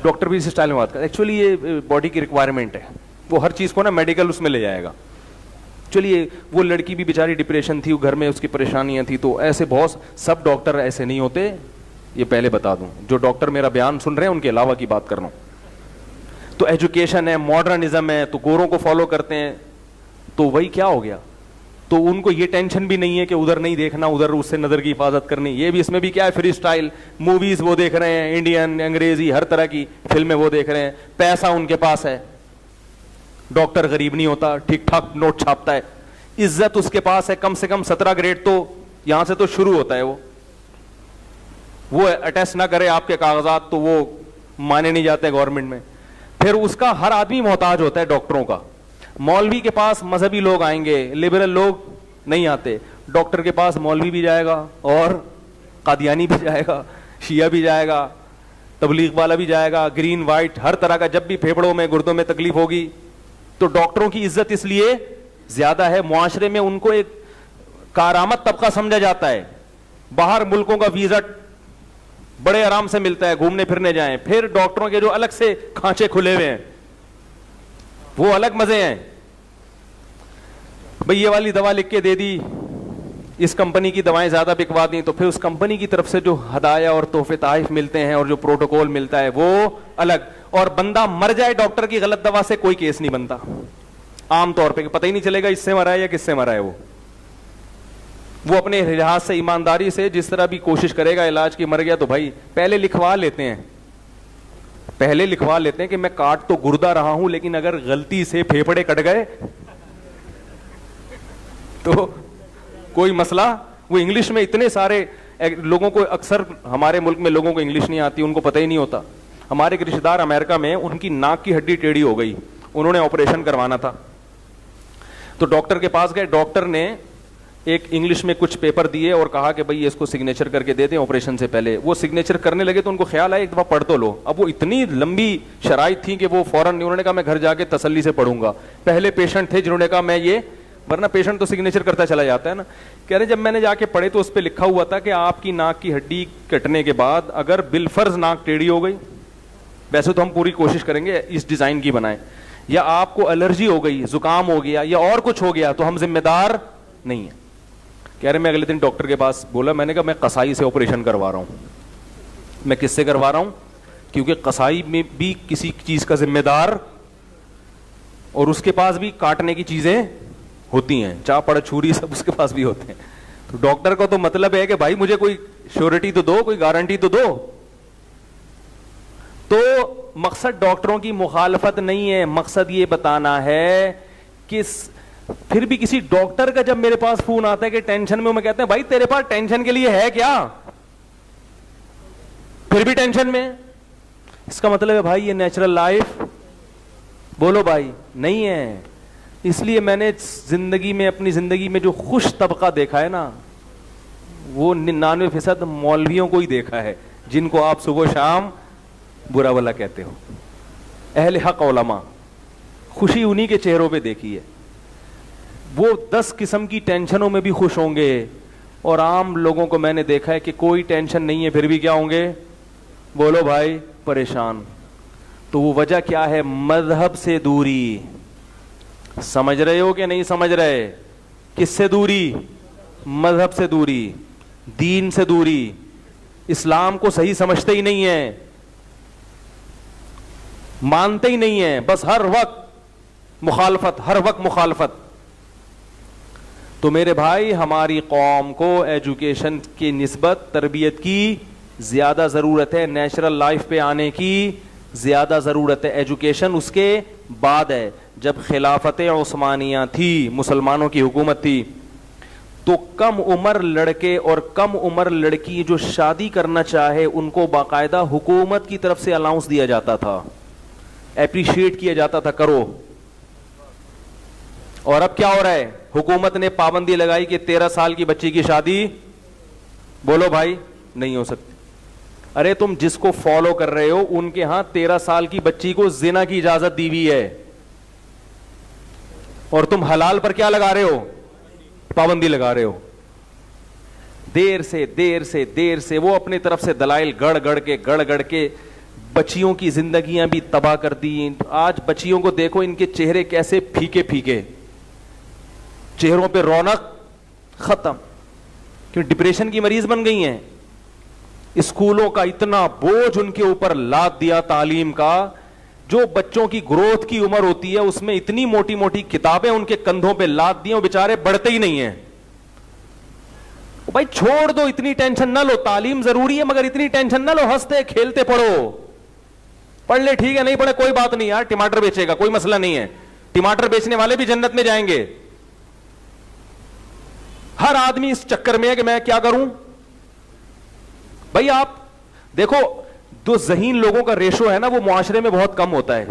डॉक्टर भी इस स्टाइल में बात कर, एक्चुअली ये बॉडी की रिक्वायरमेंट है, वो हर चीज को ना मेडिकल उसमें ले जाएगा। चलिए, वो लड़की भी बेचारी डिप्रेशन थी, घर में उसकी परेशानियां थी, तो ऐसे बहुत, सब डॉक्टर ऐसे नहीं होते, ये पहले बता दूं। जो डॉक्टर मेरा बयान सुन रहे हैं उनके अलावा की बात कर रहा हूं। तो एजुकेशन है, मॉडर्निज्म है, तो गोरों को फॉलो करते हैं, तो वही क्या हो गया, तो उनको ये टेंशन भी नहीं है कि उधर नहीं देखना, उधर उससे नजर की हिफाजत करनी। ये भी, इसमें भी क्या है, फ्री स्टाइल मूवीज वो देख रहे हैं, इंडियन, अंग्रेजी, हर तरह की फिल्में वो देख रहे हैं, पैसा उनके पास है। डॉक्टर गरीब नहीं होता, ठीक ठाक नोट छापता है, इज्जत उसके पास है, कम से कम 17 ग्रेड तो यहां से तो शुरू होता है। वो अटेस्ट ना करे आपके कागजात तो वो माने नहीं जाते गवर्नमेंट में। फिर उसका हर आदमी मोहताज होता है डॉक्टरों का। मौलवी के पास मजहबी लोग आएंगे, लिबरल लोग नहीं आते। डॉक्टर के पास मौलवी भी जाएगा और कादियानी भी जाएगा, शिया भी जाएगा, तबलीग वाला भी जाएगा, ग्रीन व्हाइट हर तरह का। जब भी फेफड़ों में गुर्दों में तकलीफ होगी तो डॉक्टरों की इज्जत इसलिए ज्यादा है, मुआशरे में उनको एक कारामत तबका समझा जाता है। बाहर मुल्कों का वीजा बड़े आराम से मिलता है, घूमने फिरने जाएं। फिर डॉक्टरों के जो अलग से खांचे खुले हुए हैं, वो अलग मजे हैं। भाई ये वाली दवा लिख के दे दी, इस कंपनी की दवाएं ज्यादा बिकवा दी, तो फिर उस कंपनी की तरफ से जो हदाया और तोहफे ताइफ मिलते हैं और जो प्रोटोकॉल मिलता है वो अलग। और बंदा मर जाए डॉक्टर की गलत दवा से, कोई केस नहीं बनता आमतौर पे, पता ही नहीं चलेगा इससे मरा है या किससे मरा है। वो अपने लिहाज से, ईमानदारी से जिस तरह भी कोशिश करेगा इलाज की, मर गया तो भाई पहले लिखवा लेते हैं, पहले लिखवा लेते हैं कि मैं काट तो गुर्दा रहा हूं, लेकिन अगर गलती से फेफड़े कट गए तो कोई मसला। वो इंग्लिश में इतने सारे लोगों को, अक्सर हमारे मुल्क में लोगों को इंग्लिश नहीं आती, उनको पता ही नहीं होता। हमारे एक रिश्तेदार अमेरिका में, उनकी नाक की हड्डी टेढ़ी हो गई, उन्होंने ऑपरेशन करवाना था, तो डॉक्टर के पास गए। डॉक्टर ने एक इंग्लिश में कुछ पेपर दिए और कहा कि भाई इसको सिग्नेचर करके दे दें ऑपरेशन से पहले। वो सिग्नेचर करने लगे तो उनको ख्याल आया एक दफा पढ़ तो लो। अब वो इतनी लंबी शराइत थी कि वो फौरन, उन्होंने कहा मैं घर जाके तसल्ली से पढ़ूंगा। पहले पेशेंट थे जिन्होंने कहा मैं ये, वरना पेशेंट तो सिग्नेचर करता चला जाता है ना। कह रहे जब मैंने जाके पढ़े तो उस पर लिखा हुआ था कि आपकी नाक की हड्डी कटने के बाद अगर बिलफर्ज नाक टेढ़ी हो गई, वैसे तो हम पूरी कोशिश करेंगे इस डिजाइन की बनाएं, या आपको एलर्जी हो गई, जुकाम हो गया या और कुछ हो गया, तो हम जिम्मेदार नहीं है। कह रहे मैं अगले दिन डॉक्टर के पास बोला, मैंने कहा मैं कसाई से ऑपरेशन करवा रहा हूँ। मैं किससे करवा रहा हूँ? क्योंकि कसाई में भी किसी चीज का जिम्मेदार, और उसके पास भी काटने की चीजें होती हैं, चापड़ छुरी सब उसके पास भी होते हैं। तो डॉक्टर को तो मतलब है कि भाई मुझे कोई श्योरिटी तो दो, कोई गारंटी तो दो। तो मकसद डॉक्टरों की मुखालफत नहीं है, मकसद ये बताना है कि फिर भी किसी डॉक्टर का जब मेरे पास फोन आता है कि टेंशन में, मैं कहते हैं भाई तेरे पास टेंशन के लिए है क्या? फिर भी टेंशन में, इसका मतलब है भाई ये नेचुरल लाइफ, बोलो भाई, नहीं है। इसलिए मैंने जिंदगी में, अपनी जिंदगी में जो खुश तबका देखा है ना, वो 99% मौलवियों को ही देखा है, जिनको आप सुबह शाम बुरा भला कहते हो। अहले हक उलमा, खुशी उन्हीं के चेहरों पे देखी है। वो 10 किस्म की टेंशनों में भी खुश होंगे, और आम लोगों को मैंने देखा है कि कोई टेंशन नहीं है फिर भी क्या होंगे, बोलो भाई, परेशान। तो वो वजह क्या है? मजहब से दूरी। समझ रहे हो कि नहीं समझ रहे? किससे दूरी? मजहब से दूरी, दीन से दूरी। इस्लाम को सही समझते ही नहीं है, मानते ही नहीं है, बस हर वक्त मुखालफत, हर वक्त मुखालफत। तो मेरे भाई, हमारी कौम को एजुकेशन की निस्बत तरबियत की ज्यादा जरूरत है, नेचुरल लाइफ पे आने की ज्यादा जरूरत है। एजुकेशन उसके बाद है। जब खिलाफत उस्मानिया थी, मुसलमानों की हुकूमत थी, तो कम उम्र लड़के और कम उम्र लड़की जो शादी करना चाहे उनको बाकायदा हुकूमत की तरफ से अलाउंस दिया जाता था, एप्रिशिएट किया जाता था, करो। और अब क्या हो रहा है? हुकूमत ने पाबंदी लगाई कि 13 साल की बच्ची की शादी, बोलो भाई, नहीं हो सकती। अरे तुम जिसको फॉलो कर रहे हो उनके यहां 13 साल की बच्ची को जिना की इजाजत दी हुई है, और तुम हलाल पर क्या लगा रहे हो? पाबंदी लगा रहे हो। देर से वो अपनी तरफ से दलाइल गढ़ के बच्चियों की जिंदगियां भी तबाह कर दी। आज बच्चियों को देखो, इनके चेहरे कैसे फीके फीके, चेहरों पे रौनक खत्म, क्यों? डिप्रेशन की मरीज बन गई हैं। स्कूलों का इतना बोझ उनके ऊपर लाद दिया तालीम का, जो बच्चों की ग्रोथ की उम्र होती है उसमें इतनी मोटी मोटी किताबें उनके कंधों पे लाद दी, वो बेचारे बढ़ते ही नहीं है। भाई छोड़ दो, इतनी टेंशन ना लो, तालीम जरूरी है मगर इतनी टेंशन ना लो, हंसते खेलते पढ़ो। पढ़ ले ठीक है, नहीं पढ़े कोई बात नहीं यार, टमाटर बेचेगा, कोई मसला नहीं है, टमाटर बेचने वाले भी जन्नत में जाएंगे। हर आदमी इस चक्कर में है कि मैं क्या करूं। भाई आप देखो, जो ज़हीन लोगों का रेशो है ना, वो मुआशरे में बहुत कम होता है।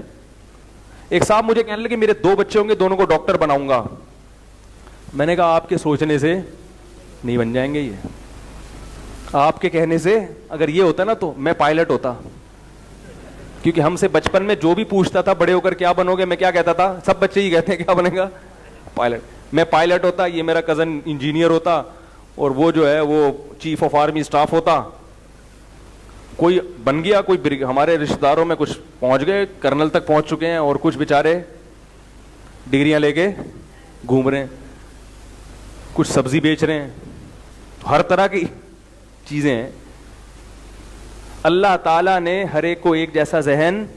एक साहब मुझे कहने लगे मेरे 2 बच्चे होंगे, दोनों को डॉक्टर बनाऊंगा। मैंने कहा आपके सोचने से नहीं बन जाएंगे ये, आपके कहने से अगर ये होता ना तो मैं पायलट होता। क्योंकि हमसे बचपन में जो भी पूछता था बड़े होकर क्या बनोगे, मैं क्या कहता था? सब बच्चे ही कहते हैं क्या बनेगा? पायलट। मैं पायलट होता, ये मेरा कजन इंजीनियर होता, और वो जो है वो चीफ ऑफ आर्मी स्टाफ होता। कोई बन गया, कोई हमारे रिश्तेदारों में कुछ पहुंच गए, कर्नल तक पहुंच चुके हैं, और कुछ बेचारे डिग्रियां लेके घूम रहे हैं, कुछ सब्जी बेच रहे हैं, हर तरह की चीजें हैं। अल्लाह ताला ने हर एक को एक जैसा जहन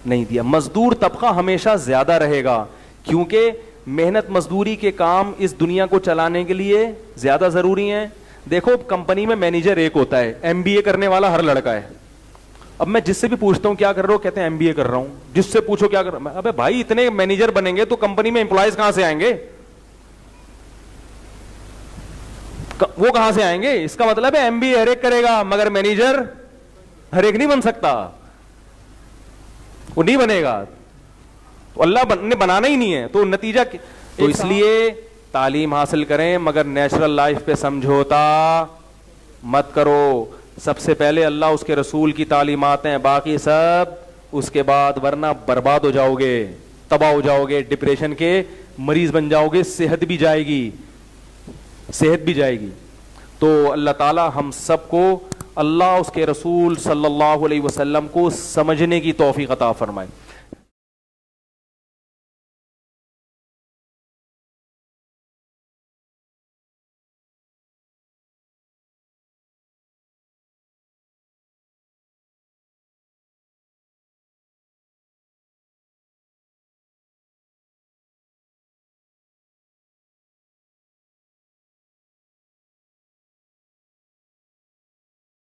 नहीं दिया। मजदूर तबका हमेशा ज्यादा रहेगा, क्योंकि मेहनत मजदूरी के काम इस दुनिया को चलाने के लिए ज्यादा जरूरी हैं। देखो कंपनी में मैनेजर एक होता है, एमबीए करने वाला हर लड़का है। अब मैं जिससे भी पूछता हूं क्या कर रहे हो, कहते हैं एमबीए कर रहा हूं। जिससे पूछो क्या कर रहा हूं, अबे भाई इतने मैनेजर बनेंगे तो कंपनी में एम्प्लॉयज कहां से आएंगे? वो कहां से आएंगे? इसका मतलब है एमबीए हर एक करेगा मगर मैनेजर हर एक नहीं बन सकता, वो नहीं बनेगा। तो अल्लाह ने बनाना ही नहीं है, तो नतीजा तो इसलिए तालीम हासिल करें मगर नेचुरल लाइफ पे समझौता मत करो। सबसे पहले अल्लाह उसके रसूल की तालीमात हैं, बाकी सब उसके बाद, वरना बर्बाद हो जाओगे, तबाह हो जाओगे, डिप्रेशन के मरीज बन जाओगे, सेहत भी जाएगी, सेहत भी जाएगी। तो अल्लाह ताला हम सबको, अल्लाह उसके रसूल सल्लल्लाहु अलैहि वसल्लम को समझने की तौफीक अता फरमाए।